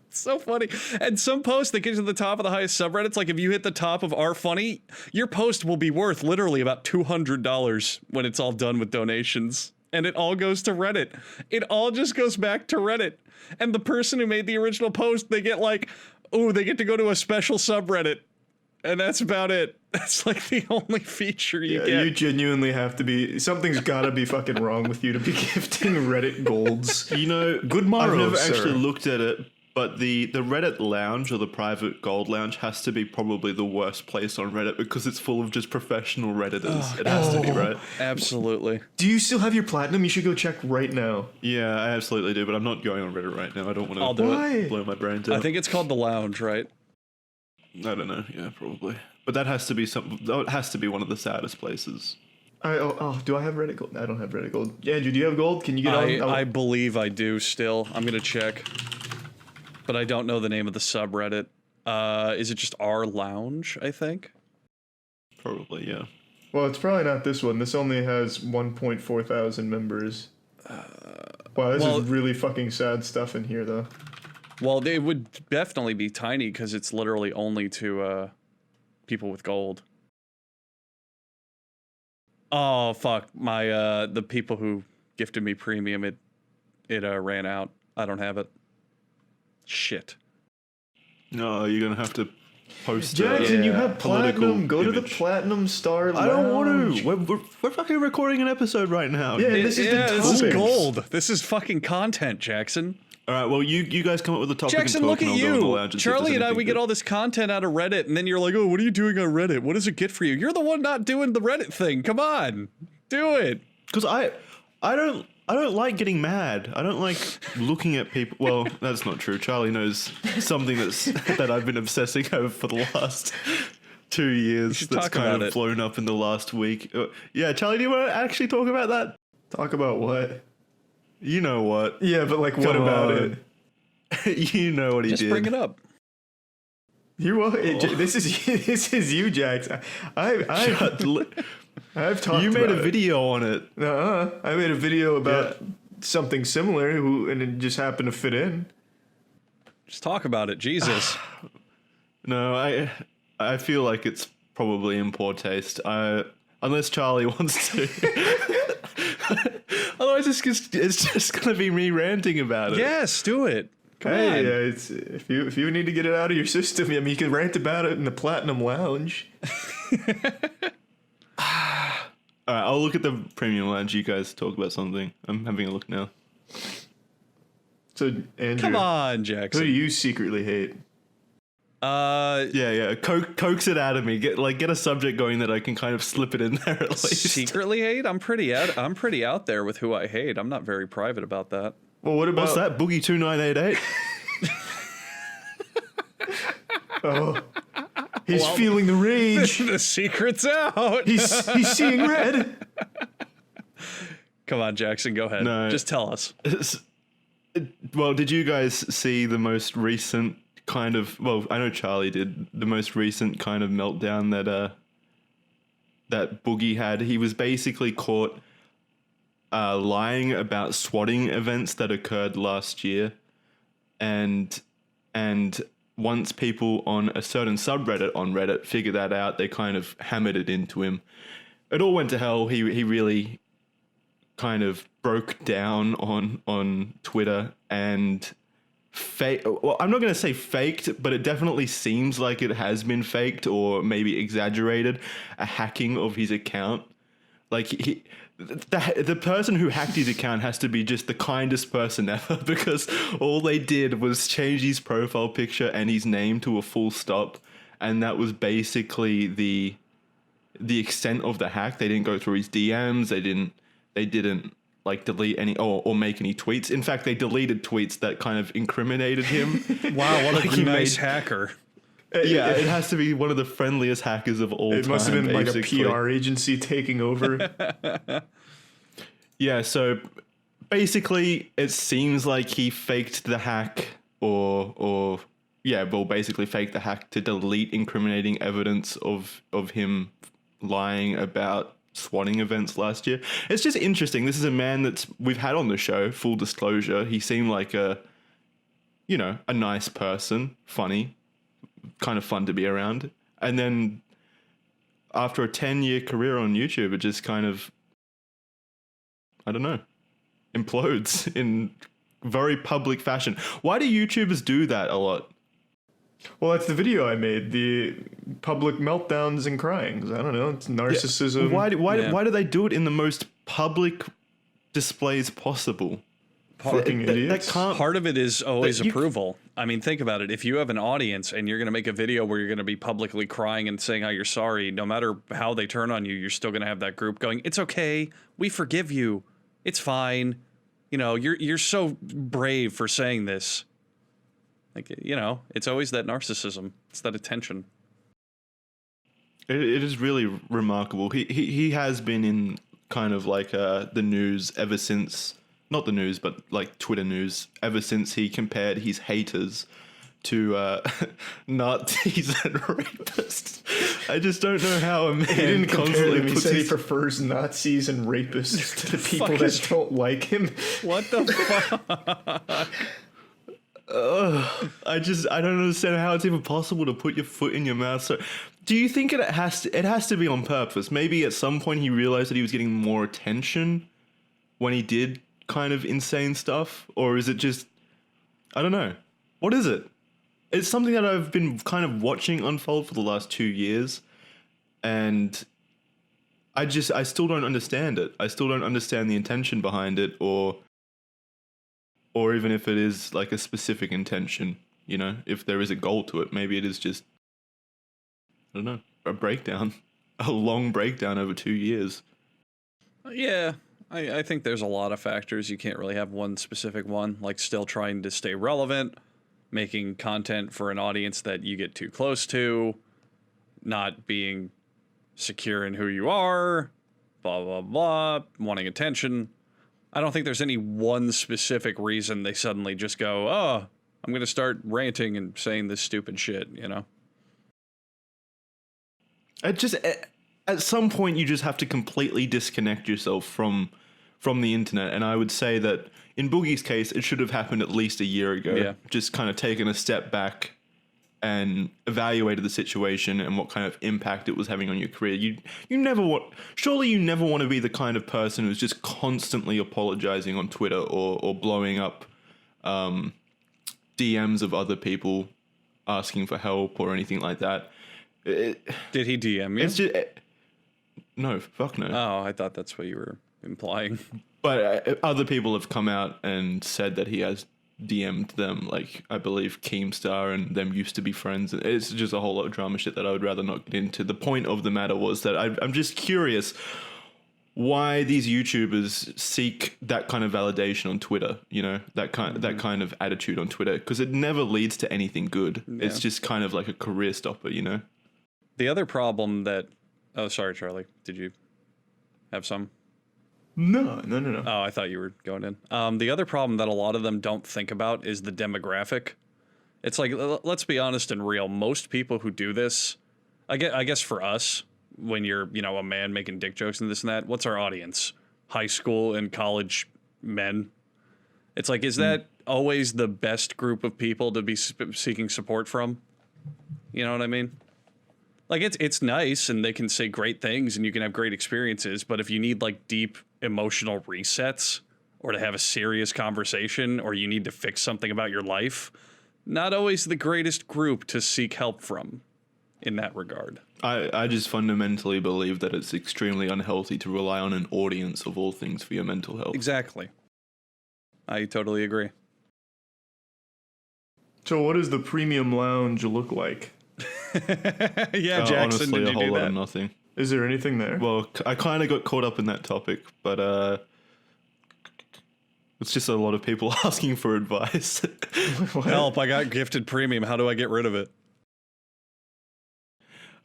It's so funny. And some posts that get to the top of the highest subreddits, like if you hit the top of R Funny, your post will be worth literally about $200 when it's all done with donations. And it all goes to Reddit. It all just goes back to Reddit. And the person who made the original post, they get they get to go to a special subreddit. And that's about it. That's like the only feature you get. You genuinely have to be. Something's got to be fucking wrong with you to be gifting Reddit golds. Good morrow, I've never actually looked at it, but the Reddit lounge or the private gold lounge has to be probably the worst place on Reddit because it's full of just professional Redditors. It has to be, right? Absolutely. Do you still have your platinum? You should go check right now. Yeah, I absolutely do, but I'm not going on Reddit right now. I don't want to blow my brains out. I think it's called the lounge, right? I don't know. Yeah, probably. But that has to be It has to be one of the saddest places. Do I have Reddit gold? I don't have Reddit gold. Andrew, do you have gold? Can you get on? I believe I do still. I'm gonna check, but I don't know the name of the subreddit. Is it just R Lounge? I think. Probably, yeah. Well, it's probably not this one. This only has 1.4 thousand members. Wow, this is really fucking sad stuff in here, though. Well, it would definitely be tiny because it's literally only to people with gold. Oh fuck! My the people who gifted me premium, it ran out. I don't have it. Shit. No, you're gonna have to post. Jackson, you have platinum. Go to the Platinum Star Lounge. I don't want to. We're fucking recording an episode right now. Yeah, this is gold. This is fucking content, Jackson. All right, well, you guys come up with a topic. Jackson, and look talk, at and I'll go in the lounge you. and see if Charlie there's and I, we anything get all this content out of Reddit, and then you're like, "Oh, what are you doing on Reddit? What does it get for you?" You're the one not doing the Reddit thing. Come on, do it. Because I don't like getting mad. I don't like looking at people. Well, that's not true. Charlie knows something that I've been obsessing over for the last 2 years should that's talk kind about of it. blown up in the last week. Yeah, Charlie, do you want to actually talk about that? Talk about what? You know what? Yeah, but like, what Come about on. it? You know what he Just did. bring it up. You're welcome. This is you, Jax. I've talked. You made about a video on it. I made a video about something similar, and it just happened to fit in. Just talk about it. Jesus. No, I feel like it's probably in poor taste. Unless Charlie wants to. Otherwise, it's just gonna be me ranting about it. Yes, do it. Come on. It's if you need to get it out of your system, I mean, you can rant about it in the Platinum Lounge. All right, I'll look at the Premium Lounge. You guys talk about something. I'm having a look now. So, Andrew, Come on, who Jackson. do you secretly hate? Yeah. Coax it out of me. Get a subject going that I can kind of slip it in there at least. Secretly hate? I'm pretty out there with who I hate. I'm not very private about that. Well, what about What's that? Boogie 2988. Oh, he's feeling the rage. The secret's out. He's seeing red. Come on, Jackson, go ahead. No. Just tell us. Well, did you guys see the most recent kind of? Well, I know Charlie did. The most recent kind of meltdown that Boogie had. He was basically caught lying about swatting events that occurred last year, and once people on a certain subreddit on Reddit figured that out, they kind of hammered it into him. It all went to hell. He really kind of broke down on Twitter and well, I'm not going to say faked, but it definitely seems like it has been faked or maybe exaggerated, a hacking of his account. Like the person who hacked his account has to be just the kindest person ever, because all they did was change his profile picture and his name to a full stop, and that was basically the extent of the hack. They didn't go through his DMs. They didn't like delete any or make any tweets. In fact, they deleted tweets that kind of incriminated him. Wow, what Like a he nice made- hacker. Yeah, it has to be one of the friendliest hackers of all time. It must have been like a basically. PR agency taking over. Yeah, so basically it seems like he faked the hack or basically faked the hack to delete incriminating evidence of him lying about swatting events last year. It's just interesting. This is a man we've had on the show, full disclosure. He seemed like a nice person, funny, kind of fun to be around. And then after a 10-year career on YouTube, it just kind of, I don't know, implodes in very public fashion. Why do YouTubers do that a lot? Well, that's the video I made. The public meltdowns and cryings. I don't know. It's narcissism. Why do they do it in the most public displays possible? Fucking idiots. That can't. Part of it is always you- approval. I mean, think about it. If you have an audience and you're going to make a video where you're going to be publicly crying and saying how you're sorry, no matter how they turn on you, you're still going to have that group going, "It's okay. We forgive you. It's fine. You know, you're so brave for saying this." Like, it's always that narcissism. It's that attention. It is really remarkable. He has been in kind of like the news ever since, not the news, but like Twitter news, ever since he compared his haters to Nazis and rapists. I just don't know how a man He didn't compare constantly them. He puts said he his... prefers Nazis and rapists to the people fuck that is- don't like him. What the fuck? I don't understand how it's even possible to put your foot in your mouth. So, do you think it has to be on purpose? Maybe at some point he realized that he was getting more attention when he did kind of insane stuff, or is it just, I don't know. What is it? It's something that I've been kind of watching unfold for the last 2 years, and I still don't understand it. I still don't understand the intention behind it, or even if it is like a specific intention, if there is a goal to it. Maybe it is just, I don't know, a breakdown, a long breakdown over 2 years. Yeah, I think there's a lot of factors. You can't really have one specific one, like still trying to stay relevant, making content for an audience that you get too close to, not being secure in who you are, blah, blah, blah, wanting attention. I don't think there's any one specific reason they suddenly just go, oh, I'm going to start ranting and saying this stupid shit, you know? At some point, you just have to completely disconnect yourself from the internet. And I would say that in Boogie's case, it should have happened at least a year ago. Yeah. Just kind of taken a step back and evaluated the situation and what kind of impact it was having on your career. You never want to be the kind of person who's just constantly apologizing on Twitter or blowing up DMs of other people asking for help or anything like that. Did he DM you? It's just no, fuck no. Oh, I thought that's what you were implying. But other people have come out and said that he has DM'd them, like I believe Keemstar and them used to be friends. It's just a whole lot of drama shit that I would rather not get into. The point of the matter was that I'm just curious why these YouTubers seek that kind of validation on Twitter. You know, that kind of attitude on Twitter, because it never leads to anything good. Yeah. It's just kind of like a career stopper, you know. The other problem that, oh, sorry, Charlie, did you have some? No. Oh, I thought you were going in. The other problem that a lot of them don't think about is the demographic. It's like, let's be honest and real. Most people who do this, I guess for us, when you're, you know, a man making dick jokes and this and that, what's our audience? High school and college men. It's like, is that always the best group of people to be seeking support from? You know what I mean? Like, it's nice and they can say great things and you can have great experiences, but if you need like deep emotional resets or to have a serious conversation or you need to fix something about your life, not always the greatest group to seek help from in that regard. I just fundamentally believe that it's extremely unhealthy to rely on an audience of all things for your mental health. Exactly. I totally agree. So what does the premium lounge look like? Yeah, Jackson, honestly, did a you whole do lot that? of nothing. Is there anything there? Well, I kind of got caught up in that topic, but it's just a lot of people asking for advice. Help, I got gifted premium. How do I get rid of it?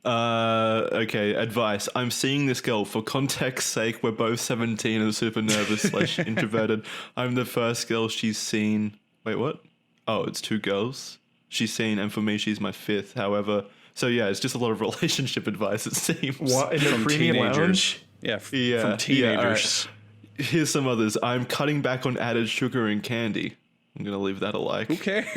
Okay, advice. I'm seeing this girl. For context's sake, we're both 17 and super nervous / introverted. I'm the first girl she's seen. Wait, what? Oh, it's 2 girls she's seen, and for me, she's my 5th. However, so yeah, it's just a lot of relationship advice, it seems. What, in the From premium teenagers. lounge? Yeah, Yeah, from teenagers. Yeah, here's some others. I'm cutting back on added sugar and candy. I'm going to leave that a like. Who cares?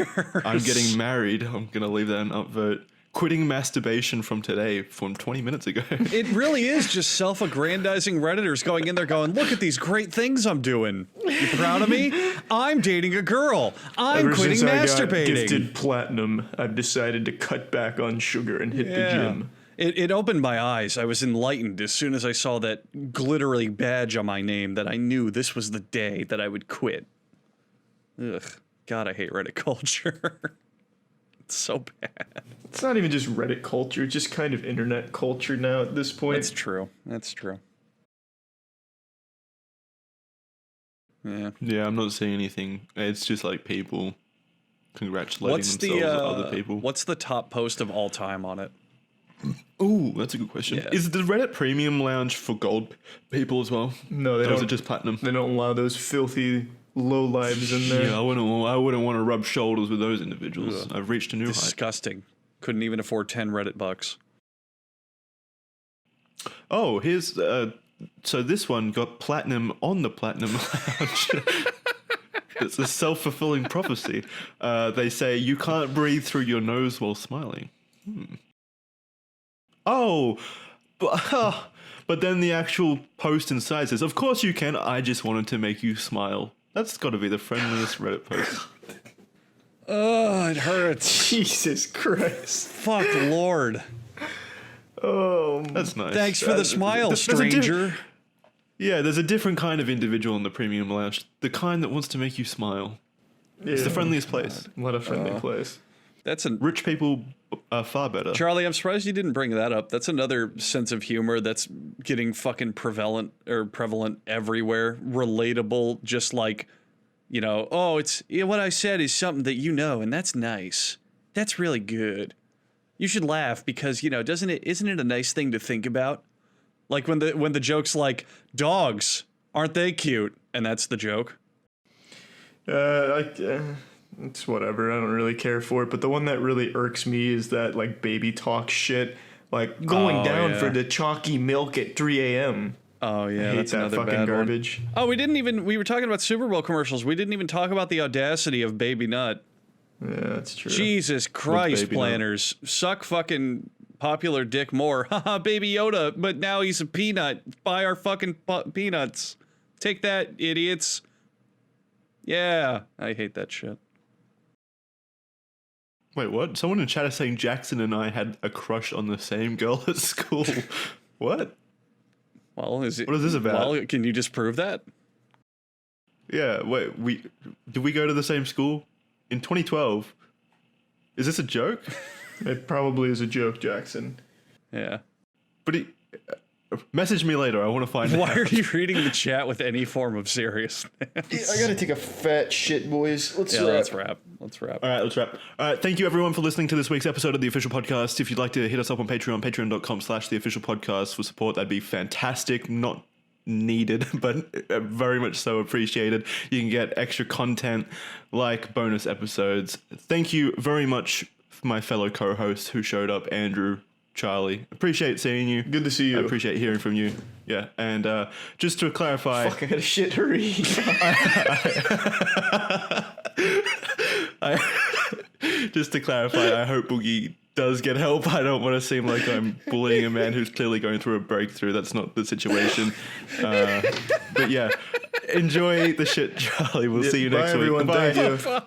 I'm getting married. I'm going to leave that an upvote. Quitting masturbation from today, from 20 minutes ago. It really is just self-aggrandizing Redditors going in there going, look at these great things I'm doing. You proud of me? I'm dating a girl. I'm Ever quitting since I got masturbating. gifted platinum, I've decided to cut back on sugar and hit the gym. It opened my eyes. I was enlightened as soon as I saw that glittery badge on my name that I knew this was the day that I would quit. Ugh. God, I hate Reddit culture. It's so bad. It's not even just Reddit culture, it's just kind of internet culture now at this point. That's true. That's true. Yeah. Yeah, I'm not seeing anything. It's just like people congratulating themselves on other people. What's the top post of all time on it? Ooh, that's a good question. Yeah. Is the Reddit Premium Lounge for gold people as well? No, they Or is don't. it just platinum? They don't allow those filthy low lives in there. Yeah, I wouldn't want to rub shoulders with those individuals. I've reached a new height. Disgusting. Couldn't even afford 10 Reddit bucks. Oh, here's so this one got platinum on the Platinum Lounge. It's a self-fulfilling prophecy. They say you can't breathe through your nose while smiling. Oh, but then the actual post inside says, "Of course you can. I just wanted to make you smile." That's got to be the friendliest Reddit post. Oh, it hurts. Jesus Christ. Fuck Lord. Oh, That's nice. Thanks for the smile, stranger. There's a different kind of individual in the Premium Lounge. The kind that wants to make you smile. It's the friendliest place. What a friendly place. That's a Rich people are far better. Charlie, I'm surprised you didn't bring that up. That's another sense of humor that's getting fucking prevalent everywhere. Relatable, just like, you know, oh, it's what I said is something that you know, and that's nice. That's really good. You should laugh because, isn't it a nice thing to think about? Like when the joke's like, dogs, aren't they cute? And that's the joke. It's whatever. I don't really care for it. But the one that really irks me is that like baby talk shit. Like going down for the chalky milk at 3 a.m. Oh yeah, I hate that's that another fucking bad garbage. one. Oh, we were talking about Super Bowl commercials. We didn't even talk about the audacity of Baby Nut. Yeah, that's true. Jesus Christ, Baby planners. Suck fucking popular dick more. Haha, Baby Yoda, but now he's a peanut. Buy our fucking peanuts. Take that, idiots. Yeah, I hate that shit. Wait, what? Someone in chat is saying Jackson and I had a crush on the same girl at school. What? Well, what is this about? Well, can you just prove that? Yeah, wait, did we go to the same school in 2012? Is this a joke? It probably is a joke, Jackson. Yeah. But message me later. I want to find out. Why are you reading the chat with any form of seriousness? I gotta take a fat shit, boys. Let's wrap. All right, let's wrap. All right, thank you everyone for listening to this week's episode of The Official Podcast. If you'd like to hit us up on Patreon, patreon.com/theofficialpodcast for support, that'd be fantastic. Not needed, but very much so appreciated. You can get extra content like bonus episodes. Thank you very much for my fellow co-hosts who showed up, Andrew, Charlie. Appreciate seeing you. Good to see you. I appreciate hearing from you. Yeah, and just to clarify... Fuck, I gotta shit, hurry. Just to clarify, I hope Boogie does get help. I don't want to seem like I'm bullying a man who's clearly going through a breakthrough. That's not the situation. But yeah, enjoy the shit, Charlie. We'll see you next week. Bye, everyone. Bye. Thank you.